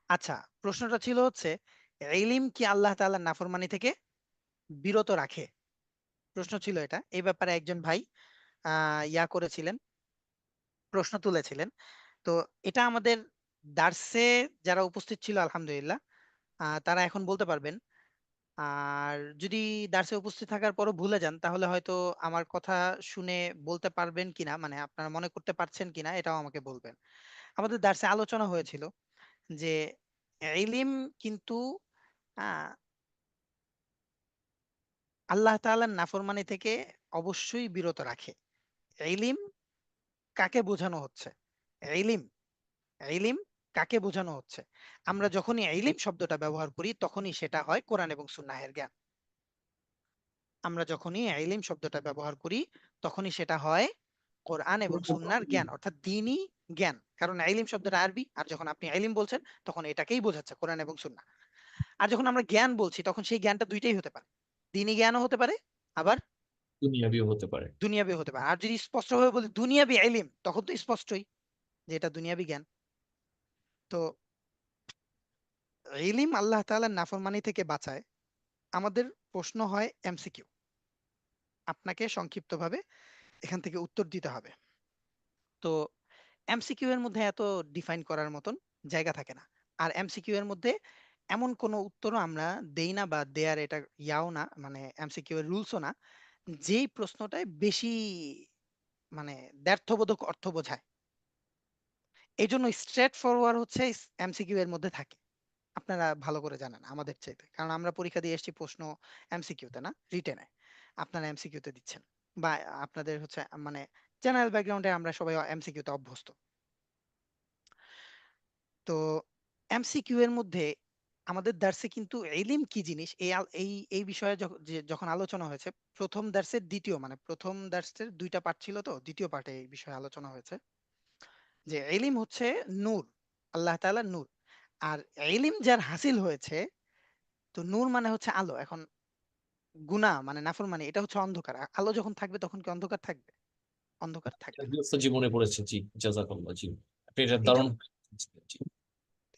আচ্ছা, প্রশ্নটা ছিল হচ্ছে ইলম কি আল্লাহ তাআলার নাফরমানি থেকে বিরত রাখে? প্রশ্ন ছিল এটা। এই ব্যাপারে একজন ভাই করেছিলেন, প্রশ্ন তুলেছিলেন। তো এটা আমাদের দার্সে যারা উপস্থিত ছিল আলহামদুলিল্লাহ, তারা এখন বলতে পারবেন। আর যদি দার্সে উপস্থিত থাকার পরও ভুলে যান তাহলে হয়তো আমার কথা শুনে বলতে পারবেন কিনা, মানে আপনারা মনে করতে পারছেন কিনা এটাও আমাকে বলবেন। আমাদের দার্সে আলোচনা হয়েছিল যে ইলম কিন্তু আহ, আল্লাহ তাআলার নাফরমানি থেকে অবশ্যই বিরত রাখে। ইলিম কাকে বোঝানো হচ্ছে? ইলিম ইলিম কাকে বোঝানো হচ্ছে? আমরা যখনই ইলিম শব্দটা ব্যবহার করি তখনই সেটা হয় কোরআন এবং সুন্নাহের জ্ঞান। আমরা যখনই ইলিম শব্দটা ব্যবহার করি তখনই সেটা হয় কোরআন এবং সুন্নাহর জ্ঞান, অর্থাৎ দ্বীনি জ্ঞান। কারণ ইলিম শব্দটা আরবি, আর যখন আপনি ইলিম বলছেন তখন এটাকেই বোঝাচ্ছে কোরআন এবং সুন্নাহ। আর যখন আমরা জ্ঞান বলছি তখন সেই জ্ঞানটা দুইটাই হতে পারে, দ্বীনি জ্ঞানও হতে পারে, আবার দুনিয়াবিও হতে পারে। দুনিয়াবি হতে পারে। আর যদি স্পষ্টভাবে বলি দুনিয়াবি ইলম, তখন তো স্পষ্টই যে এটা দুনিয়াবি জ্ঞান। তো ইলিম আল্লাহ তাআলার নাফরমানি থেকে বাঁচায়। আমাদের প্রশ্ন হয় এমসিকিউ, আপনাকে সংক্ষিপ্তভাবে এখান থেকে উত্তর দিতে হবে। তো এমসিকিউ এর মধ্যে এত ডিফাইন করার মতন জায়গা থাকে না। আর এমসিকিউ এর মধ্যে এমন কোনো উত্তরও আমরা দেই না, বা দেয়ার এটা না, মানে এমসিকিউ এর রুলসও না যেই প্রশ্নটায় বেশি মানে দ্ব্যর্থবোধক অর্থ বোঝায়। এই জন্য স্ট্রেট ফরওয়ার্ড হচ্ছে এমসিকিউ এর মধ্যে থাকে। আপনারা ভালো করে জানেন আমাদের চাইতে, কারণ আমরা পরীক্ষা দিয়ে এসেছি প্রশ্ন এমসিকিউ তে না, রিটেনে। আপনারা এমসিকিউ তে দিচ্ছেন, বা আপনাদের হচ্ছে মানে জেনারেল ব্যাকগ্রাউন্ডে আমরা সবাই এমসিকিউ তে অভ্যস্ত। তো এমসিকিউ এর মধ্যে আমাদের দার্সে কিন্তু ইলম কি জিনিস এই বিষয়ে যখন আলোচনা হয়েছে, প্রথম দার্সের দ্বিতীয় মানে প্রথম দার্সের দুইটা পার্ট ছিল, তো দ্বিতীয় পার্টে এই বিষয়ে আলোচনা হয়েছে যে ইলম হচ্ছে নূর, আল্লাহ তাআলার নূর। আর ইলম যার হাসিল হয়েছে, তো নূর মানে হচ্ছে আলো। এখন গুনাহ মানে নাফরমানি এটা হচ্ছে অন্ধকার। আলো যখন থাকবে তখন কি অন্ধকার থাকবে? অন্ধকার থাকবে না। গৃহস্থ জীবনে পড়েছে, জি জাযাকাল্লাহ, জি আপনি এটা এই দারুণ। জন্য জি।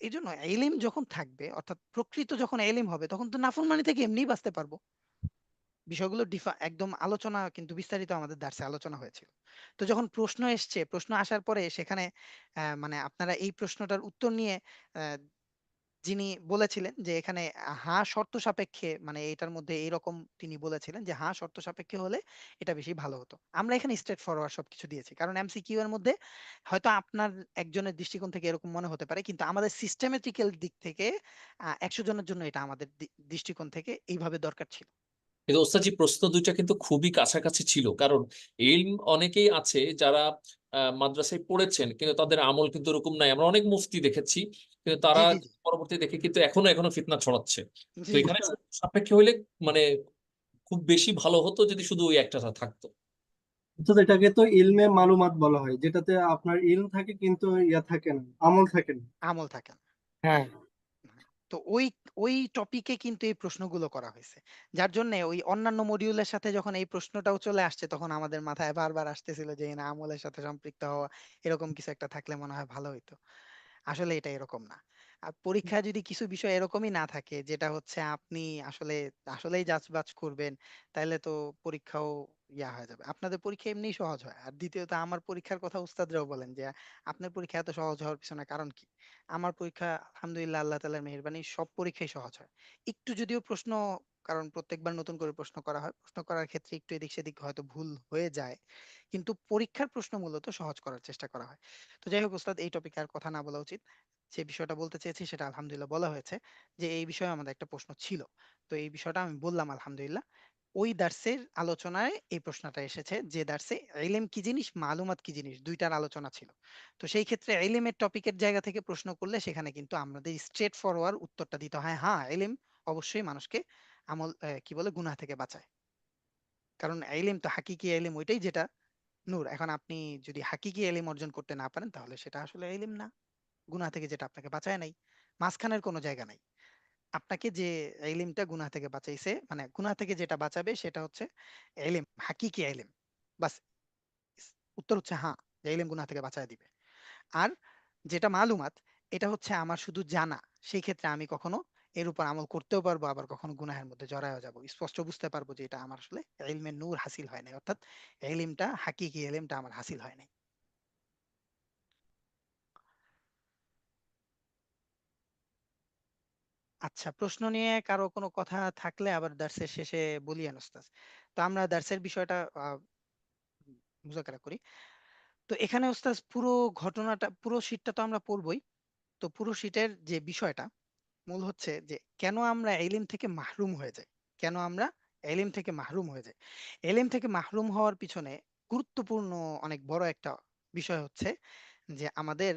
এই জন্য ইলম যখন থাকবে, অর্থাৎ প্রকৃত যখন ইলম হবে, তখন তো নাফরমানি থেকে এমনিই বাঁচতে পারবো। বিষয়গুলো একদম আলোচনা কিন্তু বিস্তারিত আমাদের দার্সে আলোচনা হয়েছিল। তো যখন প্রশ্ন এসছে, প্রশ্ন আসার পরে সেখানে মানে আপনারা এই প্রশ্নটার উত্তর নিয়ে আহ, যিনি বলেছিলেন যে এখানে হ্যাঁ শর্ত সাপেক্ষে, মানে এটার মধ্যে এইরকম তিনি বলেছিলেন যে হ্যাঁ শর্ত সাপেক্ষে হলে এটা বেশি ভালো হতো। আমরা এখানে স্ট্রেট ফরওয়ার্ড সবকিছু দিয়েছি, কারণ এমসিকিউ এর মধ্যে হয়তো আপনার একজনের দৃষ্টিকোণ থেকে এরকম মনে হতে পারে, কিন্তু আমাদের সিস্টেমেটিক্যাল দিক থেকে 100 জনের জন্য এটা আমাদের দৃষ্টিকোণ থেকে এইভাবে দরকার ছিল। কিন্তু ওস্তাদজি প্রশ্ন দুইটা কিন্তু খুবই কাছাকাছি ছিল, কারণ ইলম অনেকেই আছে যারা মাদ্রাসায় পড়েছেন কিন্তু তাদের আমল কিন্তু এরকম নাই। আমরা অনেক মুফতি দেখেছি, কিন্তু জি তারা জি জি পরবর্তী দেখে কিন্তু এখনো ফিতনা ছড়াচ্ছে। জি তো জি। এখানে সাপেক্ষে হইলে মানে খুব বেশি ভালো হতো যদি শুধু ওই একটা থাকতো। অর্থাৎ এটাকে তো ইলমে মালুমাত বলা হয়, যেটাতে আপনার ইলম থাকে কিন্তু ইয়া থাকে না, আমল থাকে না। আমল থাকে না। হ্যাঁ, তো ওই ওই টপিকে কিন্তু এই প্রশ্নগুলো করা হয়েছে, যার জন্য ওই অন্যান্য মডিউলের সাথে যখন এই প্রশ্নটাও চলে আসছে, তখন আমাদের মাথায় বারবার আসতেছিল যে না, আমলের সাথে সম্পৃক্ত হওয়া এরকম কিছু একটা থাকলে মনে হয় ভালো হইতো। আসলে এটা এরকম না। আর পরীক্ষা যদি কিছু বিষয় এরকমই না থাকে, যেটা হচ্ছে আপনি আসলে আসলেই যাচবাচ করবেন, তাহলে তো পরীক্ষাও ইয়া হয়ে যাবে। আপনাদের পরীক্ষা এমনি সহজ হয়। আর দ্বিতীয়ত আমার পরীক্ষার কথা উস্তাদরাও বলেন যে আপনার পরীক্ষা এত সহজ হওয়ার পিছনে কারণ কি? আমার পরীক্ষা আলহামদুলিল্লাহ আল্লাহ তাআলার মেহেরবানি সব পরীক্ষাই সহজ হয়। একটু যদিও প্রশ্ন, কারণ প্রত্যেকবার নতুন করে প্রশ্ন করা হয়, প্রশ্ন করার ক্ষেত্রে একটু এদিক সেদিক হয়তো ভুল হয়ে যায়, কিন্তু পরীক্ষার প্রশ্ন মূলত সহজ করার চেষ্টা করা হয়। তো যাই হোক উস্তাদ, এই টপিকে আর কথা না বলা উচিত। যে বিষয়টা বলতে চেয়েছি সেটা আলহামদুলিল্লাহ বলা হয়েছে, যে এই বিষয়ে আমাদের একটা প্রশ্ন ছিল। তো এই বিষয়টা আমি বললাম আলহামদুলিল্লাহ। ওই দার্সের আলোচনায় এই প্রশ্নটা এসেছে, যে দার্সে ইলম কি জিনিস, মালুমাত কি জিনিস, দুইটার আলোচনা ছিল। তো সেই ক্ষেত্রে ইলমের টপিকের জায়গা থেকে প্রশ্ন করলে সেখানে কিন্তু আমাদের স্ট্রেট ফরওয়ার্ড উত্তরটা দিতে হয়, হ্যাঁ ইলম অবশ্যই মানুষকে আমল কি বলে গুনাহ থেকে বাঁচায়। কারণ ইলম তো হাকিকি ইলম ওইটাই যেটা নূর। এখন আপনি যদি হাকিকি ইলম অর্জন করতে না পারেন, তাহলে সেটা আসলে ইলম না। গুনাহ থেকে যেটা আপনাকে বাঁচায় নাই, মাঝখানের কোনো জায়গা নাই। আপনাকে যে ইলমটা গুনাহ থেকে বাঁচাইছে, মানে গুনাহ থেকে যেটা বাঁচাবে সেটা হচ্ছে ইলম, হাকিকি ইলম। বাস, উত্তর হচ্ছে হ্যাঁ, যে ইলম গুনাহ থেকে বাঁচায় দিবে। আর যেটা মালুমাত, এটা হচ্ছে আমার শুধু জানা। সেই ক্ষেত্রে আমি কখনো এর উপর আমল করতেও পারবো, আবার কখনো গুনাহের মধ্যে জড়ায়ও যাব, স্পষ্ট বুঝতে পারবো যে এটা আমার আসলে ইলমের নূর হাসিল হয় নাই, অর্থাৎ ইলমটা হাকিকি ইলমটা আমার হাসিল হয় নাই। আচ্ছা, প্রশ্ন নিয়ে কারো কোনো কথা থাকলে আবার দার্সের শেষে বলিয়েন ওস্তাদ। তো আমরা দার্সের বিষয়টা মুজাকারা করি। তো এখানে ওস্তাদ পুরো ঘটনাটা, পুরো শীটটা তো আমরা পড়বই। তো পুরো শীটের যে বিষয়টা মূল হচ্ছে যে কেন আমরা এলিম থেকে মাহরুম হয়ে যাই, কেন আমরা এলিম থেকে মাহরুম হয়ে যাই। এলিম থেকে মাহরুম হওয়ার পিছনে গুরুত্বপূর্ণ অনেক বড় একটা বিষয় হচ্ছে যে আমাদের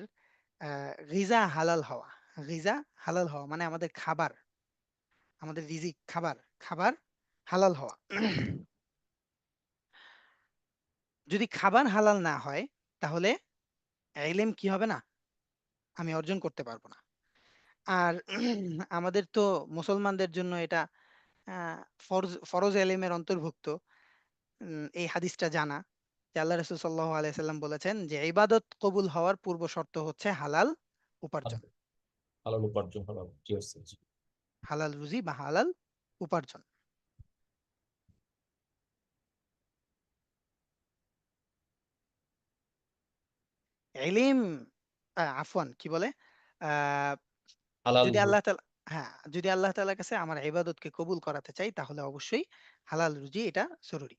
রিজা হালাল হওয়া। রিজা হালাল হওয়া মানে আমাদের খাবার, আমাদের রিজিক, খাবার খাবার হালাল হওয়া। যদি খাবার হালাল না হয়, তাহলে ইলম কি হবে না, আমি অর্জন করতে পারবো না। আর আমাদের তো মুসলমানদের জন্য এটা ফরজ ফরজ ইলমের অন্তর্ভুক্ত। এই হাদিসটা জানা যে আল্লাহ রাসূল সাল্লাল্লাহু আলাইহি সাল্লাম বলেছেন যে ইবাদত কবুল হওয়ার পূর্ব শর্ত হচ্ছে হালাল উপার্জন, হালাল উপার্জন, হালাল, জি ওস্তাদ, জি। হালাল রুজি বা হালাল উপার্জন। ইলম আফওয়ান কি বলে, আহ হালাল যদি আল্লাহ তাআলা, হ্যাঁ যদি আল্লাহ তাআলার কাছে আমার ইবাদতকে কবুল করাতে চাই, তাহলে অবশ্যই হালাল রুজি এটা জরুরি।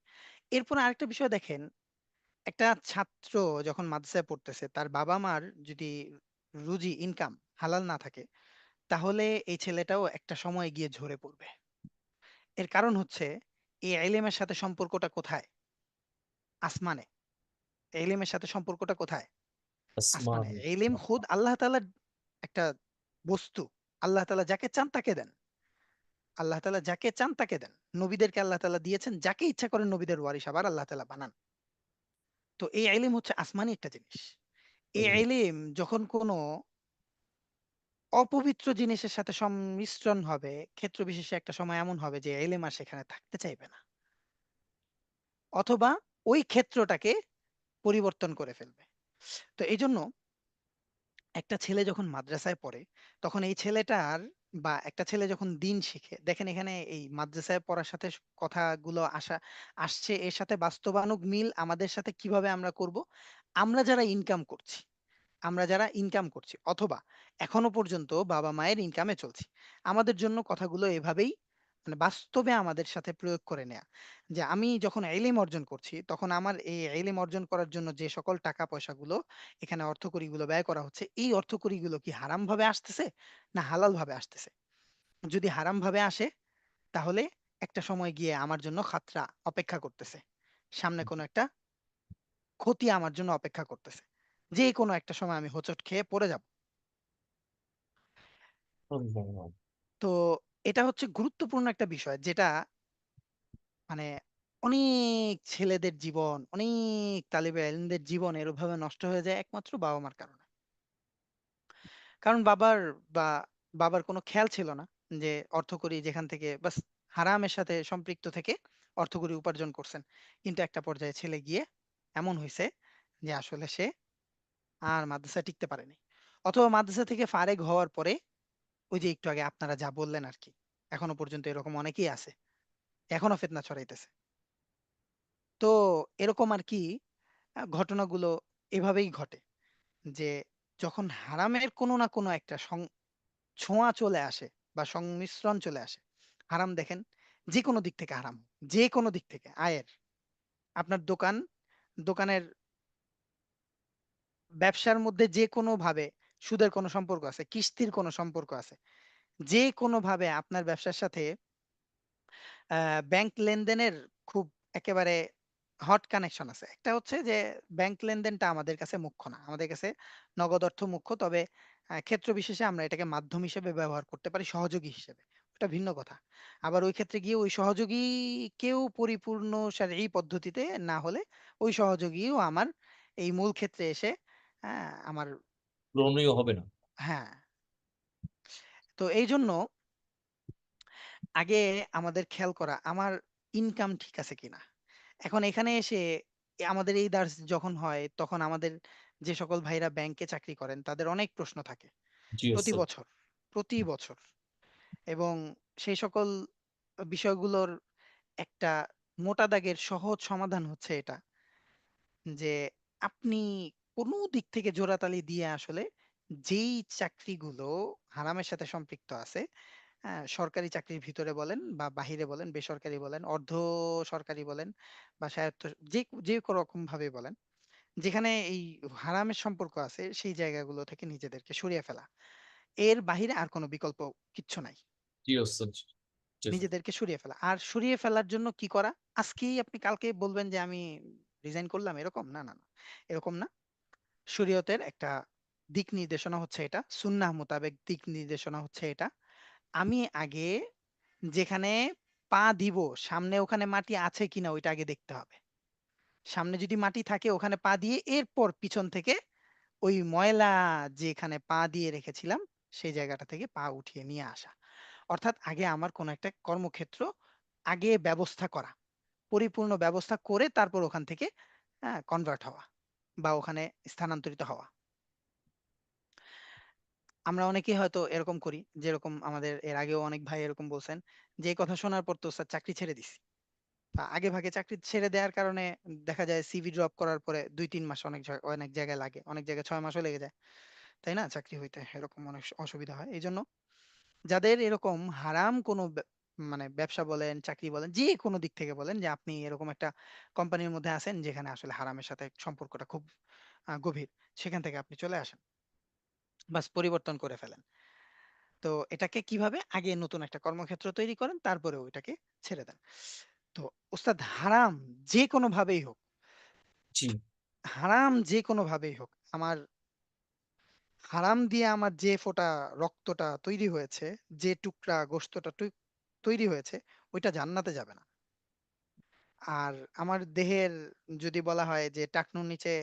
এরপর আরেকটা বিষয় দেখেন, একটা ছাত্র যখন মাদ্রাসায় পড়তেছে, তার বাবা মার যদি রুজি ইনকাম হালাল না থাকে, তাহলে এই ছেলেটাও একটা সময় গিয়ে ঝরে পড়বে। এর কারণ হচ্ছে এই ইলমের সাথে সম্পর্কটা কোথায়? আসমানে। ইলমের সাথে সম্পর্কটা কোথায়? আসমান। আসমানে। ইলম খুদ আল্লাহ তাআলার একটা বস্তু। আল্লাহ তাআলা যাকে চান তাকে দেন। আল্লাহ তাআলা যাকে চান তাকে দেন। নবীদেরকে আল্লাহ তাআলা দিয়েছেন, যাকে ইচ্ছা করেন নবীদের ওয়ারিস আবার আল্লাহ তাআলা বানান। তো এই ইলম হচ্ছে আসমানি একটা জিনিস। এই ইলম যখন কোনো অপবিত্র জিনিসের সাথে সংমিশ্রণ হবে, ক্ষেত্র বিশেষে একটা সময় এমন হবে যে এলেম আর সেখানে থাকতে চাইবে না, অথবা ওই ক্ষেত্রটাকে পরিবর্তন করে ফেলবে। তো এই জন্য একটা ছেলে যখন মাদ্রাসায় পড়ে, তখন এই ছেলেটার, বা একটা ছেলে যখন দিন শিখে, দেখেন এখানে এই মাদ্রাসায় পড়ার সাথে কথাগুলো আসছে, এর সাথে বাস্তবানুগ মিল আমাদের সাথে কিভাবে আমরা করব, আমরা যারা ইনকাম করছি, আমরা যারা ইনকাম করছি অথবা এখনো পর্যন্ত বাবা মায়ের ইনকামে চলছি, আমাদের জন্য কথাগুলো এভাবেই মানে বাস্তবে আমাদের সাথে প্রয়োগ করে নেয়া, যে আমি যখন ইলম অর্জন করছি তখন আমার এই ইলম অর্জন করার জন্য যে সকল টাকা পয়সাগুলো, এখানে অর্থকড়িগুলো ব্যয় করা হচ্ছে, এই অর্থকড়িগুলো কি হারাম ভাবে আসতেছে না হালাল ভাবে আসতেছে। যদি হারাম ভাবে আসে, তাহলে একটা সময় গিয়ে আমার জন্য খাতরা অপেক্ষা করতেছে, সামনে কোনো একটা ক্ষতি আমার জন্য অপেক্ষা করতেছে, যে কোনো একটা সময় আমি হোঁচট খেয়ে পড়ে যাব। তো এটা হচ্ছে গুরুত্বপূর্ণ একটা বিষয়, যেটা মানে অনেক ছেলেদের জীবন, অনেক তালিবে ইলমদের জীবন এরভাবে নষ্ট হয়ে যায় একমাত্র বাবা মার কারণে। কারণ বা বাবার কোনো খেয়াল ছিল না যে অর্থকড়ি যেখান থেকে বাস হারামের সাথে সম্পৃক্ত থেকে অর্থকড়ি উপার্জন করছেন, কিন্তু একটা পর্যায়ে ছেলে গিয়ে এমন হয়েছে যে আসলে সে আর মাদ্রাসায় টিকতে পারেনি, অথবা মাদ্রাসা থেকে ফারেগ হওয়ার পরে ওই যে একটু আগে আপনারা যা বললেন আর কি, এখনো পর্যন্ত এরকম অনেকেই আছে, এখনো ফিতনা ছড়াইতেছে। তো এরকম আর কি ঘটনাগুলো এভাবেই ঘটে, যে যখন হারামের কোনো না কোনো একটা ছোঁয়া চলে আসে বা সংমিশ্রণ চলে আসে, হারাম দেখেন যে কোনো দিক থেকে হারাম, যে কোনো দিক থেকে আয়ের, আপনার দোকানের ব্যবসার মধ্যে যে কোনো ভাবে সুদের কোনো সম্পর্ক আছে, কিস্তির কোনো সম্পর্ক আছে, যে কোনো ভাবে আপনার ব্যবসার সাথে ব্যাংক লেনদেনের খুব একেবারে হট কানেকশন আছে। একটা হচ্ছে যে ব্যাংক লেনদেনটা আমাদের কাছে মুখ্য না, আমাদের কাছে নগদ অর্থ মুখ্য, তবে ক্ষেত্র বিশেষে আমরা এটাকে মাধ্যম হিসেবে ব্যবহার করতে পারি, সহযোগী হিসেবে, ওটা ভিন্ন কথা। আবার ওই ক্ষেত্রে গিয়ে ওই সহযোগী কেউ পরিপূর্ণ এই পদ্ধতিতে না হলে ওই সহযোগীও আমার এই মূল ক্ষেত্রে এসে আমার, গ্রহণীয় হবে না। হ্যাঁ। তো এই জন্য আগে আমাদের খেয়াল করা আমার ইনকাম ঠিক আছে কিনা। এখন এখানে এসে আমাদের এই দার্স যখন হয় তখন আমাদের যে সকল ভাইরা ব্যাংকে চাকরি করেন তাদের অনেক প্রশ্ন থাকে জি প্রতি স্যার। বছর, প্রতি বছর। এবং সেই সকল বিষয়গুলোর একটা মোটা দাগের সহজ সমাধান হচ্ছে এটা, যে আপনি কোনো দিক থেকে জোড়াতালি দিয়ে আসলে যেই চাকরিগুলো হারামের সাথে সম্পৃক্ত আছে, হ্যাঁ, সরকারি চাকরির ভিতরে বলেন বা বাহিরে বলেন, বেসরকারি বলেন, অর্ধ সরকারি বলেন বা স্বায়ত্ত, যে যে কোনো রকম ভাবে বলেন, যেখানে এই হারামের সম্পর্ক আছে সেই জায়গাগুলো থেকে নিজেদেরকে সরিয়ে ফেলা, এর বাহিরে আর কোনো বিকল্প কিচ্ছু নাই। জি স্যার। জি স্যার। নিজেদেরকে সরিয়ে ফেলা, আর সরিয়ে ফেলার জন্য কি করা, আজকেই আপনি কালকে বলবেন যে আমি রিজাইন করলাম, এরকম না, না, না, এরকম না। শরীয়তের একটা দিক নির্দেশনা হচ্ছে এটা, সুন্নাহ মোতাবেক দিক নির্দেশনা হচ্ছে এটা, আমি আগে যেখানে পা দিব সামনে ওখানে মাটি আছে কিনা ওইটা আগে দেখতে হবে। সামনে যদি মাটি থাকে ওখানে পা দিয়ে এরপর পিছন থেকে ওই ময়লা যেখানে পা দিয়ে রেখেছিলাম সেই জায়গাটা থেকে পা উঠিয়ে নিয়ে আসা। অর্থাৎ আগে আমার কোন একটা কর্মক্ষেত্র আগে ব্যবস্থা করা, পরিপূর্ণ ব্যবস্থা করে তারপর ওখান থেকে কনভার্ট হওয়া বা ওখানে স্থানান্তরিত হওয়া। আমরা অনেকেই হয়তো এরকম করি, যেরকম আমাদের এর আগেও অনেক ভাই এরকম বলছেন যে এই কথা শোনার পর তো স্যার চাকরি ছেড়ে দিছি। আগে ভাগে চাকরি ছেড়ে দেওয়ার কারণে দেখা যায় সিভি ড্রপ করার পরে 2-3 মাস অনেক জায়গায় লাগে, অনেক জায়গায় 6 মাসও লেগে যায়, তাই না, চাকরি হইতে এরকম অনেক অসুবিধা হয়। এই জন্য যাদের এরকম হারাম কোনো মানে ব্যবসা বলেন, চাকরি বলেন, যে কোনো দিক থেকে বলেন, যে আপনি এরকম একটা কোম্পানির মধ্যে আছেন যেখানে আসলে হারামের সাথে সম্পর্কটা খুব গভীর, সেখান থেকে আপনি চলে আসেন, বাস পরিবর্তন করে ফেলেন। তো এটাকে কিভাবে আগে নতুন একটা কর্মক্ষেত্র তৈরি করেন, তারপরে ওইটাকে ছেড়ে দেন। তো ওস্তাদ, হারাম যে কোনো ভাবেই হোক, জি। হারাম যে কোনো ভাবেই হোক, আমার হারাম দিয়ে আমার যে ফোঁটা রক্তটা তৈরি হয়েছে, যে টুকরা গোশতটা তৈরি হয়েছে, ওইটা জান্নাতে যাবে না। আর আমার দেহের যদি বলা হয় যে টাকনুর নিচে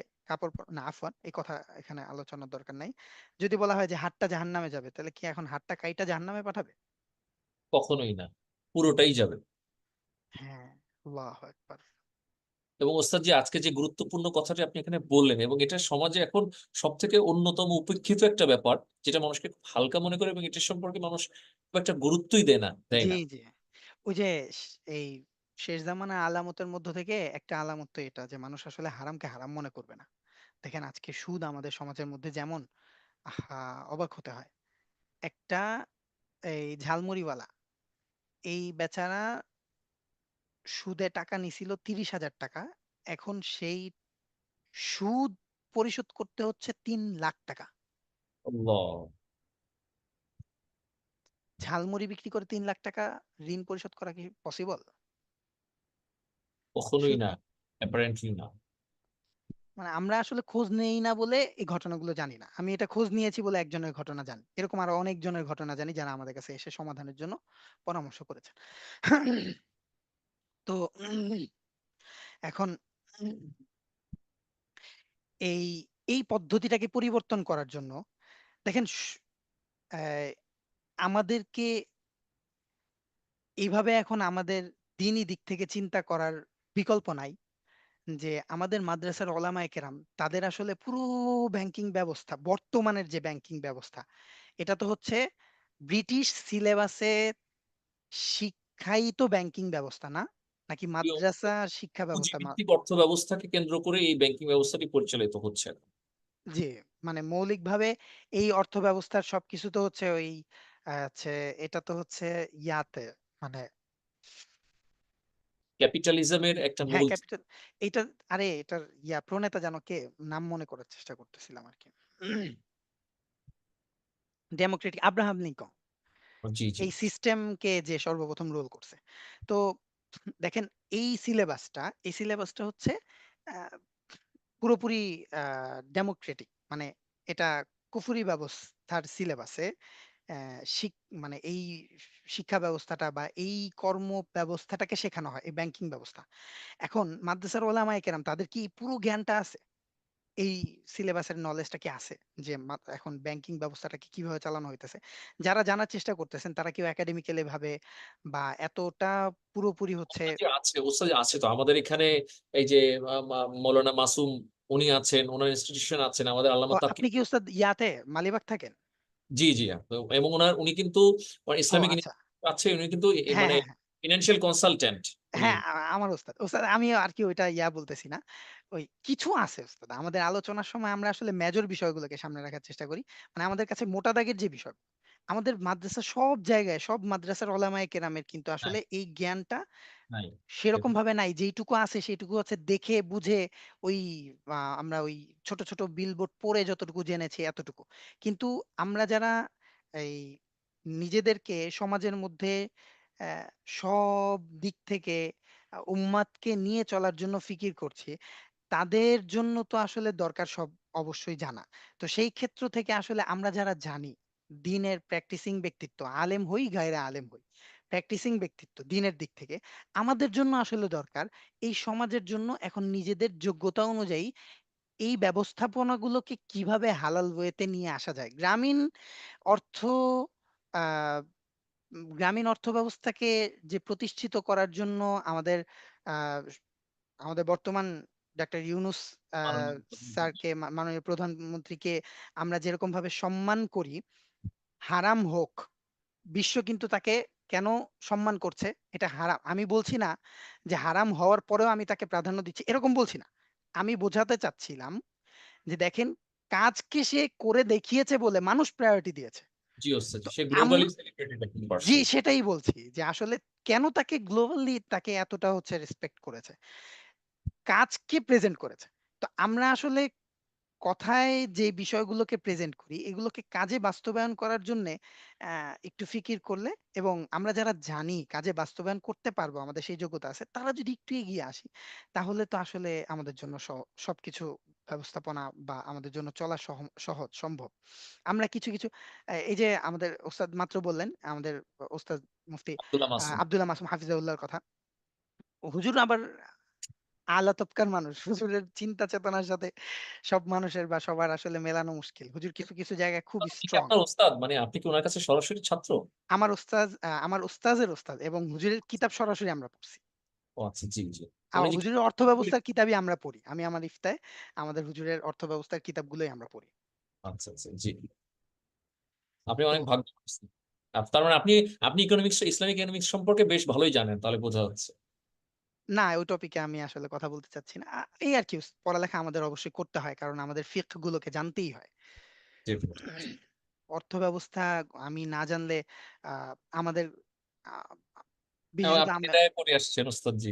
না আফওয়ান, এই কথা এখানে আলোচনার দরকার নাই। যদি বলা হয় যে হাতটা জাহান্নামে যাবে, তাহলে কি এখন হাতটা কাইটা জাহান্নামে পাঠাবে? কখনোই না, পুরোটাই যাবে। হ্যাঁ, আল্লাহু আকবার। এবং ওস্তাদ যে আজকে যে গুরুত্বপূর্ণ কথাটি আপনি এখানে বললেন, এবং এটা সমাজে এখন সব থেকে অন্যতম উপেক্ষিত একটা ব্যাপার, যেটা মানুষকে খুব হালকা মনে করে এবং এটার সম্পর্কে মানুষ খুব একটা গুরুত্বই দেয় জি না। জি, ওই যে এই শেষ জামানা আলামতের মধ্য থেকে একটা আলামত তো এটা যে মানুষ আসলে হারামকে হারাম মনে করবে না। দেখেন আজকে সুদ আমাদের সমাজের মধ্যে যেমন, আহা, অবাক হতে হয়। একটা এই ঝালমুড়িওয়ালা, এই বেচারা সুদে টাকা নিছিল 30,000 টাকা, এখন সেই সুদ পরিশোধ করতে হচ্ছে 3 লাখ টাকা। আল্লাহ। ঝালমুড়ি বিক্রি করে 3 লাখ টাকা ঋণ পরিশোধ করা কি পসিবল? কখনোই না, অ্যাপারেন্টলি না। মানে আমরা আসলে খোঁজ নেই না বলে এই ঘটনাগুলো জানি না। আমি এটা খোঁজ নিয়েছি বলে একজনের ঘটনা জানি, এরকম আরো অনেক জনের ঘটনা জানি যারা আমাদের কাছে এসে সমাধানের জন্য পরামর্শ করেছেন। তো এখন এই এই পদ্ধতিটাকে পরিবর্তন করার জন্য দেখেন আহ, আমাদেরকে এইভাবে এখন আমাদের দিনই দিক থেকে চিন্তা করার বিকল্প নাই যে আমাদের মাদ্রাসার ওলামায়ে কেরাম তাদের আসলে পুরো ব্যাংকিং ব্যবস্থা, বর্তমানের যে ব্যাংকিং ব্যবস্থা, এটা তো হচ্ছে ব্রিটিশ সিলেবাসে শিক্ষায়িত ব্যাংকিং ব্যবস্থা না, নাকি মাদ্রাসা শিক্ষা ব্যবস্থা? পুঁজিভিত্তিক অর্থ ব্যবস্থাকে কেন্দ্র করে এই ব্যাংকিং ব্যবস্থাটি পরিচালিত হচ্ছে। জি, মানে মৌলিকভাবে এই অর্থ ব্যবস্থার সবকিছু তো হচ্ছে ওই হচ্ছে, এটা তো হচ্ছে ইয়াতে, মানে ক্যাপিটালিজমের একটা হ্যাঁ মূল। ক্যাপিটাল, এইটা, আরে এটার প্রণেতা জানো কে? নাম মনে করার চেষ্টা করতেছিলাম আর কি। ডেমোক্রেটিক আব্রাহাম লিঙ্কন জি জি। এই সিস্টেমকে যে সর্বপ্রথম রোল করছে। তো দেখেন এই সিলেবাসটা হচ্ছে আহ, পুরোপুরি ডেমোক্রেটিক, মানে এটা কুফরি ব্যবস্থার সিলেবাসে মানে এই শিক্ষা ব্যবস্থাটা বা এই কর্ম ব্যবস্থাটাকে শেখানো হয়, এই ব্যাংকিং ব্যবস্থা। এখন মাদ্রাসার ওলামায়ে কেরাম তাদের কি এই পুরো জ্ঞানটা আছে? এই সিলেবাসের নলেজটা কি আছে যে এখন ব্যাংকিং ব্যবস্থাটাকে কিভাবে চালানো হইতেছে? যারা জানার চেষ্টা করতেছেন তারা কেউ একাডেমিক্যালি ভাবে বা এতটা পুরোপুরি হচ্ছে? ওস্তাদ আছে তো আমাদের এখানে, এই যে মৌলানা মাসুম, উনি আছেন, ওনার ইনস্টিটিউশন আছেন, আমাদের ও, আল্লামা তাকি। আপনি কি উস্তাদ মালিবাগ থাকেন? জি জি। এবং উনি কিন্তু ও ইসলামিক আচ্ছা, আছে, উনি কিন্তু হ্যাঁ মানে হ্যাঁ হ্যাঁ ফিনান্সিয়াল কনসালটেন্ট উনি। হ্যাঁ, আমার ওস্তাদ ওস্তাদ আমিও আর কি ওইটা বলতেছি না। ওই কিছু আছে ওস্তাদ, আমাদের আলোচনার সময় আমরা আসলে মেজর বিষয়গুলোকে সামনে রাখার চেষ্টা করি। মানে আমাদের কাছে মোটা দাগের যে বিষয়, আমাদের মাদ্রাসা সব জায়গায় সব মাদ্রাসার ওলামায়ে কেরামের কিন্তু নাই আসলে এই জ্ঞানটা নাই। সেরকম ভাবে নাই। যেইটুকু আছে সেইটুকু হচ্ছে দেখে বুঝে ওই আমরা ওই ছোট ছোট বিলবোর্ড পড়ে যতটুকু জেনেছি এতটুকু। কিন্তু আমরা যারা এই নিজেদেরকে সমাজের মধ্যে আহ, সব দিক থেকে উম্মাদকে নিয়ে চলার জন্য ফিকির করছি, তাদের জন্য তো আসলে দরকার সব অবশ্যই জানা। তো সেই ক্ষেত্র থেকে আসলে আমরা যারা জানি দিনের প্র্যাকটিসিং ব্যক্তিত্ব, আলেম হই গায়রে আলেম হই, প্র্যাকটিসিং ব্যক্তিত্ব দিনের দিক থেকে আমাদের জন্য আসলে দরকার এই সমাজের জন্য এখন নিজেদের যোগ্যতা অনুযায়ী এই ব্যবস্থাপনাগুলোকে কিভাবে হালাল ওয়েতে নিয়ে আসা যায়। অর্থ আহ গ্রামীণ অর্থ ব্যবস্থাকে যে প্রতিষ্ঠিত করার জন্য আমাদের আহ আমাদের বর্তমান ডাক্তার ইউনূস মাননীয় স্যারকে, মাননীয় প্রধানমন্ত্রীকে আমরা যেরকম ভাবে সম্মান করি, হারাম হোক, বিশ্ব কিন্তু তাকে কেন সম্মান করছে? এটা হারাম আমি বলছি না, যে হারাম হওয়ার পরেও আমি তাকে প্রাধান্য দিচ্ছি এরকম বলছি না। আমি বোঝাতে চাচ্ছিলাম যে দেখেন, কাজকে সে করে দেখিয়েছে বলে মানুষ প্রায়োরিটি দিয়েছে। জি ওস্তাদ, তো সে আমরা, গ্লোবালি সেলিব্রেটেড একজন জি পারসন। সেটাই বলছি যে আসলে কেন তাকে গ্লোবালি তাকে এতটা হচ্ছে রেসপেক্ট করেছে, কাজকে প্রেজেন্ট করেছে। তো আমরা আসলে কথায় যে বিষয়গুলোকে প্রেজেন্ট করি এগুলোকে কাজে বাস্তবায়ন করার জন্য একটু ফিকির করলে, এবং আমরা যারা জানি কাজে বাস্তবায়ন করতে পারবো, আমাদের সেই যোগ্যতা আছে, তারা যদি একটু এগিয়ে আসি, তাহলে তো আসলে আমাদের জন্য সবকিছু ব্যবস্থাপনা বা আমাদের জন্য চলা সহজ সম্ভব। আমরা কিছু কিছু এই যে আমাদের ওস্তাদ মাত্র বললেন, আমাদের ওস্তাদ মুফতি আব্দুল্লাহ মাসুম। আব্দুল্লাহ মাসুম হাফিজাউল্লাহর কথা, হুজুর আবার আলা তবকার মানুষ, হুজুরের চিন্তা চেতনার সাথে সব মানুষের বা সবার আসলে মেলানো মুশকিল। হুজুর কিছু কিছু জায়গায় খুব আপনি কি স্ট্রং। আপনার ওস্তাদ, মানে আপনি কি ওনার কাছে সরাসরি ছাত্র? আমার উস্তাজের উস্তাদ এবং হুজুরের কিতাব সরাসরি আমরা পড়ছি। ও আচ্ছা, জি জি। উনি যে হুজুরের অর্থ ব্যবস্থার কিতাবই আমরা পড়ি। আমি আমার ইফতায় আমাদের হুজুরের অর্থ ব্যবস্থার কিতাবগুলোই আমরা পড়ি। আচ্ছা আচ্ছা, জি। আপনি তো অনেক ভাগ্য করছেন। তার মানে আপনি আপনি ইকোনমিক্স, ইসলামিক ইকোনমিক্স সম্পর্কে বেশ ভালোই জানেন, তাহলে বোঝা যাচ্ছে। না, ওই টপিকে আমি আসলে কথা বলতে চাচ্ছি না। এই আরকি পড়ালেখা আমাদের অবশ্যই করতে হয়। কারণ আমাদের ফিকহ গুলোকে জানতেই হয়। Definitely. অর্থ ব্যবস্থা আমি না জানলে আ আমাদের আ এবং বিশেষত আপনি আমরা হৃদয়ে পড়ে আসছেন ওস্তাদ জি।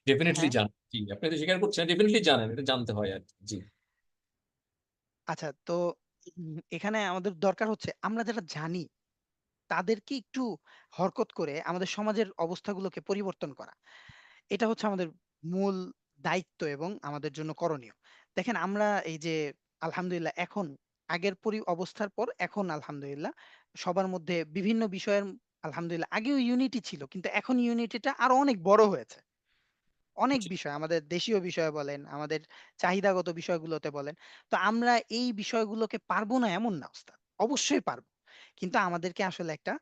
ডেফিনিটলি হ্যাঁ? জানেন। জি, আপনি তো স্বীকার করছেন, ডেফিনিটলি জানেন। এটা জানতে হয় আরকি। জি। আচ্ছা, তো এখানে আমাদের দরকার হচ্ছে আমরা যারা জানি তাদেরকে একটু হরকত করে আমাদের সমাজের অবস্থাগুলোকে পরিবর্তন করা। এটা হচ্ছে আমাদের মূল দায়িত্ব এবং আমাদের জন্য করণীয়। দেখেন আমরা এই যে আলহামদুলিল্লাহ এখন আগের অবস্থার পর এখন আলহামদুলিল্লাহ সবার মধ্যে বিভিন্ন বিষয়ের আলহামদুলিল্লাহ আগেও ইউনিটি ছিল। কিন্তু এখন ইউনিটিটা আরো অনেক বড় হয়েছে। অনেক জি। বিষয় আমাদের দেশীয় বিষয় বলেন, আমাদের চাহিদাগত বিষয়গুলোতে বলেন। তো আমরা এই বিষয়গুলোকে পারব না এমন না ওস্তাদ। অবশ্যই পারব। কিন্তু আমাদেরকে আসলে একটা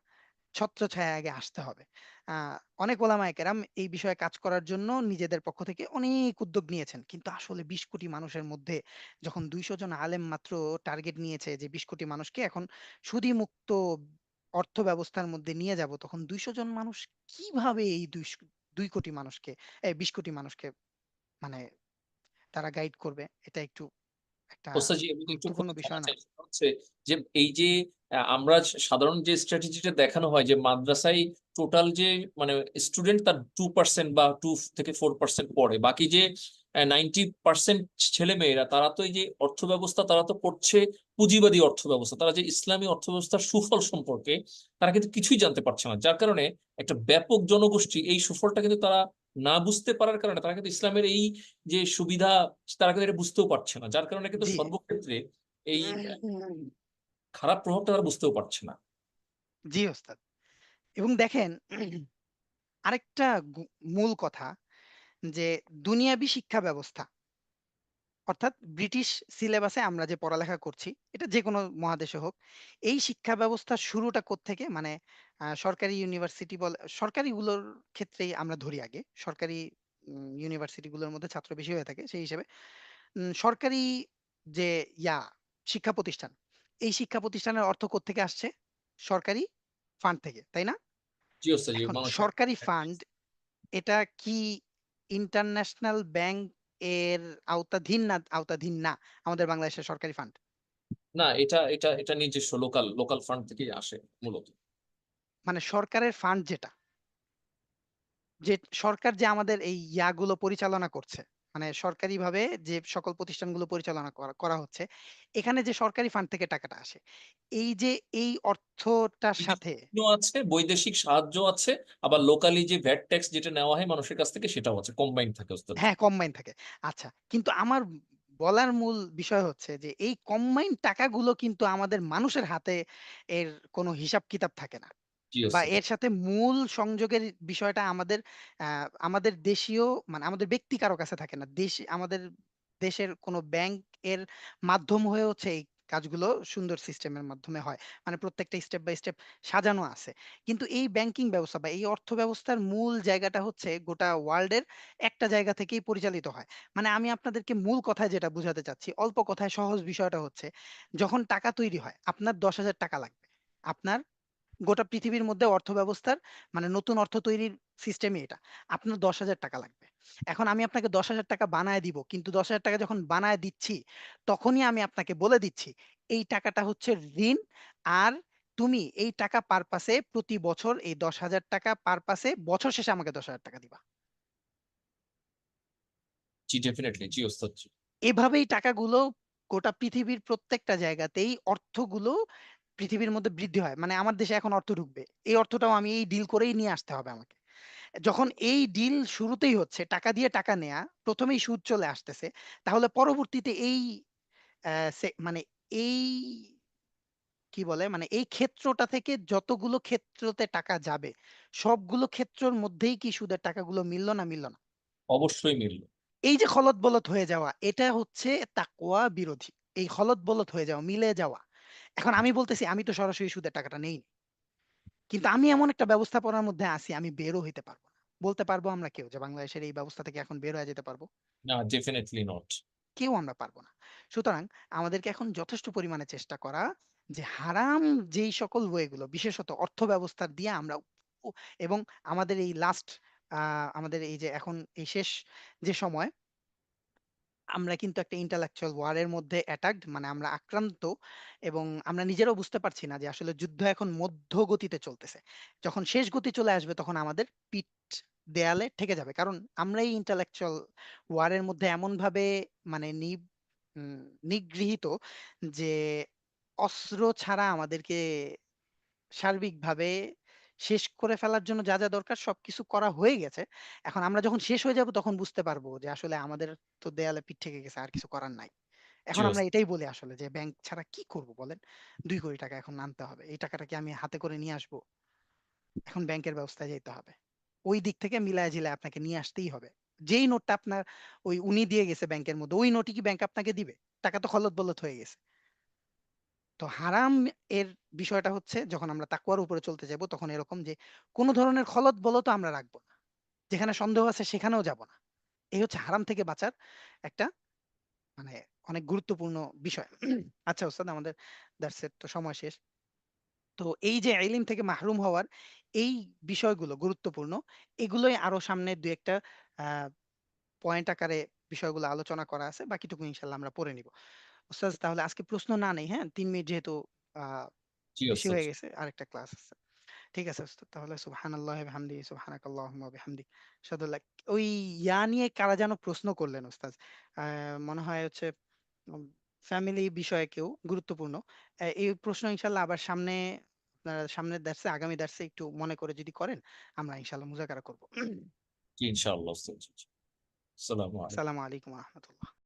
ছত্রছায়ায় আগে আসতে হবে। আ অনেক ওলামায়ে কেরাম এই বিষয়ে কাজ করার জন্য নিজেদের পক্ষ থেকে অনেক উদ্যোগ নিয়েছেন। কিন্তু আসলে ২০ কোটি মানুষের মধ্যে যখন ২০০ জন আলেম মাত্র টার্গেট নিয়েছে যে ২০ কোটি মানুষকে এখন সুদিমুক্ত অর্থ ব্যবস্থার মধ্যে নিয়ে যাব, তখন ২০০ জন মানুষ কিভাবে এই ২ কোটি মানুষকে ২০ কোটি মানুষকে মানে তারা গাইড করবে? এটা একটু একটা ওস্তাদ জি, আমি একটু গুরুত্বপূর্ণ বিষয় জানতে না? চাই, সেটা হচ্ছে যে এই যে আমরা সাধারণ যে স্ট্র্যাটেজিটা দেখানো হয় যে মাদ্রাসায় টোটাল যে মানে স্টুডেন্ট তার 2% বা 2 থেকে 4% পড়ে, বাকি যে 90% ছেলে মেয়েরা তারা তো এই যে অর্থ ব্যবস্থা তারা তো পড়ছে পুঁজিবাদী অর্থ ব্যবস্থা, তারা যে ইসলামী অর্থ ব্যবস্থার সুফল সম্পর্কে তারা কিন্তু কিছুই জানতে পারছে না, যার কারণে একটা ব্যাপক জনগোষ্ঠী এই সুফলটা কিন্তু তারা না বুঝতে পারার কারণে তারা কিন্তু ইসলামের এই যে সুবিধা তারা কিন্তু এটা বুঝতেও পারছে না, যার কারণে কিন্তু জি। সর্বক্ষেত্রে এই খারাপ প্রভাবটা তারা বুঝতেও পারছে না। জি ওস্তাদ। এবং দেখেন আরেকটা মূল কথা যে দুনিয়াবি শিক্ষা ব্যবস্থা অর্থাৎ ব্রিটিশ সিলেবাসে আমরা যে পড়ালেখা করছি এটা যে কোনো মহাদেশে হোক এই শিক্ষা ব্যবস্থার শুরুটা কোত্থেকে মানে সরকারি ইউনিভার্সিটি বলে সরকারিগুলোর ক্ষেত্রেই আমরা ধরি আগে সরকারি ইউনিভার্সিটিগুলোর মধ্যে ছাত্র বেশি হয়ে থাকে সেই হিসেবে সরকারি যে ইয়া শিক্ষা প্রতিষ্ঠান এই শিক্ষা প্রতিষ্ঠানের অর্থ কোত্থেকে আসছে সরকারি ফান্ড থেকে তাই না জি ওস্তাদ জি, এখন মানুষ সরকারি ফান্ড এটা কি ইন্টারন্যাশনাল ব্যাংক এর আওতাধীন না আওতাধীন না আমাদের বাংলাদেশের সরকারি ফান্ড না, এটা নিজস্ব লোকাল লোকাল ফান্ড থেকেই আসে মূলত। মানে সরকারের ফান্ড যেটা যে সরকার যে আমাদের এই ইয়াগুলো পরিচালনা করছে মানে সরকারিভাবে যে সকল প্রতিষ্ঠানগুলো পরিচালনা করা হচ্ছে এখানে যে সরকারি ফান্ড থেকে টাকাটা আসে এই যে এই অর্থটার সাথে বিভিন্ন আছে, বৈদেশিক সাহায্য আছে, আবার লোকালি যে ভ্যাট ট্যাক্স যেটা নেওয়া হয় মানুষের কাছ থেকে সেটাও আছে, কম্বাইন থাকে ওস্তাদ জি। হ্যাঁ কম্বাইন থাকে আচ্ছা কিন্তু আমার বলার মূল বিষয় হচ্ছে যে এই কম্বাইন টাকাগুলো কিন্তু আমাদের মানুষের হাতে এর কোনো হিসাব কিতাব থাকে না জি বা ওস্তাদ জি। এর সাথে মূল সংযোগের বিষয়টা আমাদের দেশীয় মানে আমাদের ব্যক্তি কারো কাছে থাকে না। আমাদের দেশের কোনো ব্যাংক এর মাধ্যম হয়ে হচ্ছে এই কাজগুলো সুন্দর সিস্টেমের মাধ্যমে হয়। মানে প্রত্যেকটা স্টেপ বাই স্টেপ সাজানো আছে। কিন্তু এই ব্যাংকিং ব্যবস্থা বা এই অর্থ ব্যবস্থার মূল জায়গাটা হচ্ছে গোটা ওয়ার্লডের একটা জায়গা থেকেই পরিচালিত হয়। মানে আমি আপনাদেরকে মূল কথায় যেটা বুঝাতে চাচ্ছি, অল্প কথায় সহজ বিষয়টা হচ্ছে, যখন টাকা তৈরি হয়, আপনার ৳১০,০০০ লাগবে। আপনার গোটা পৃথিবীর মধ্যে অর্থব্যবস্থার মানে নতুন অর্থ তৈরির সিস্টেমই এটা। আপনার ৳১০,০০০ লাগবে। এখন আমি আপনাকে ৳১০,০০০ বানায় দিব। কিন্তু ৳১০,০০০ যখন বানায় দিচ্ছি, তখনই আমি আপনাকে বলে দিচ্ছি, এই টাকাটা হচ্ছে ঋণ। আর তুমি এই টাকা পারপাসে প্রতি বছর এই ৳১০,০০০ পারপাসে বছর শেষে আমাকে ৳১০,০০০ দিবা। জি ডেফিনেটলি, জি ওস্তাদ জি। এভাবেই টাকাগুলো গোটা পৃথিবীর প্রত্যেকটা জায়গাতেই অর্থগুলো পৃথিবীর মধ্যে বৃদ্ধি হয়। মানে আমার দেশে এখন অর্থ ঢুকবে। এই অর্থটাও আমি এই ডিল করেই নিয়ে আসতে হবে আমাকে। যখন এই ডিল শুরুতেই হচ্ছে টাকা দিয়ে টাকা নেয়া, ১ম এই সুদ চলে আসতেছে। তাহলে পরবর্তীতে এই মানে এই কি বলে? মানে এই ক্ষেত্রটা থেকে যতগুলো ক্ষেত্রতে টাকা যাবে, সবগুলো ক্ষেত্রর মধ্যেই কি সুদের টাকাগুলো মিলল না মিলল না? অবশ্যই মিলল। এই যে খলত বলত হয়ে যাওয়া, এটা হচ্ছে তাকওয়া বিরোধী। এই খলত বলত হয়ে যাওয়া, মিলে যাওয়া। এখন আমি বলতেছি আমি তো সরাসরি সুদের টাকাটা নেই, কিন্তু আমি এমন একটা ব্যবস্থাপনার মধ্যে আছি, আমি বেরও হইতে পারবো না। বলতে পারবো আমরা কেউ যে বাংলাদেশের এই ব্যবস্থা থেকে এখন বের হয়ে যেতে পারবো? না, ডেফিনেটলি নট। কেউ আমরা পারবো না। সুতরাং আমাদেরকে এখন যথেষ্ট পরিমাণে চেষ্টা করা যে হারাম যেই সকল ওয়েগুলো, বিশেষত অর্থ ব্যবস্থার দিয়ে আমরা এবং আমাদের এই লাস্ট আমাদের এই যে এখন এই শেষ যে সময়, আমরা কিন্তু একটা ইন্টালেকচুয়াল ওয়ারের মধ্যে অ্যাটাকড, মানে আমরা আক্রান্ত, এবং আমরা নিজেরাও বুঝতে পারছি না যে আসলে যুদ্ধ এখন মধ্য গতিতে চলতেছে। যখন শেষ গতি চলে আসবে তখন আমাদের পিঠ দেয়ালে ঠেকে যাবে, কারণ আমরা এই ইন্টালেকচুয়াল ওয়ারের মধ্যে এমন ভাবে মানে নিগৃহীত যে অস্ত্র ছাড়া আমাদেরকে সার্বিকভাবে শেষ করে ফেলার জন্য যা যা দরকার সবকিছু করা হয়ে গেছে। এখন আমরা যখন শেষ হয়ে যাব তখন বুঝতে পারবো যে আসলে আমাদের তো দেয়ালে পিঠ থেকে গেছে, আর কিছু করার নাই। জি এখন আমরা ওস্তাদ। এটাই বলি আসলে যে ব্যাংক ছাড়া কি করব বলেন? 2 কোটি টাকা এখন আনতে হবে, এই টাকাটা কি আমি হাতে করে নিয়ে আসবো? এখন ব্যাংকের ব্যবস্থায় যেতে হবে, ওই দিক থেকে মিলায় ঝিলায় আপনাকে নিয়ে আসতেই হবে। যেই নোটটা আপনার ওই উনি দিয়ে গেছে ব্যাংকের মধ্যে, ওই নোটই কি ব্যাংক আপনাকে দিবে? টাকা তো খলত বলত হয়ে গেছে। তো হারাম এর বিষয়টা হচ্ছে যখন আমরা তাকওয়ার উপরে চলতে যাব তখন এরকম যে কোন ধরনের খলত বলত আমরা রাখবো না, যেখানে সন্দেহ আছে সেখানেও যাব না। এই হচ্ছে হারাম থেকে বাঁচার একটা মানে অনেক গুরুত্বপূর্ণ বিষয়। আচ্ছা ওস্তাদ, আমাদের দার্সের তো সময় শেষ। তো এই যে ইলম থেকে মাহরুম হওয়ার এই বিষয়গুলো গুরুত্বপূর্ণ, এগুলোই আরো সামনে দুই একটা আহ পয়েন্ট আকারে বিষয়গুলো আলোচনা করা আছে, বাকিটুকু ইনশাল্লাহ আমরা পড়ে নিব। ওস্তাদ তাহলে আজকে প্রশ্ন না নেই, হ্যাঁ, 3 মিনিট যেহেতু আহ জি বেশি ওস্তাদ। হয়ে গেছে, আরেকটা ক্লাস আছে। ঠিক আছে ওস্তাদ, তাহলে সুবহানাল্লাহি ওয়া বিহামদিহি, সুবহানাকাল্লাহুম্মা ওয়া বিহামদিক, আশহাদু আল্লা। ওই ইয়া নিয়ে কারা যেন প্রশ্ন করলেন ওস্তাদ, মনে হয় হচ্ছে ফ্যামিলি বিষয়ে কেউ গুরুত্বপূর্ণ। এই প্রশ্ন ইনশাল্লাহ আবার সামনে আপনারা সামনের দার্সে, আগামী দার্সে একটু মনে করে যদি করেন আমরা ইনশাল্লাহ মুযাকারা করব। জি ইনশাআল্লাহ ওস্তাদ। জি, জি। আসসালামু আলাইকুম। আসসালামু আলাইকুম ওয়া রাহমাতুল্লাহ।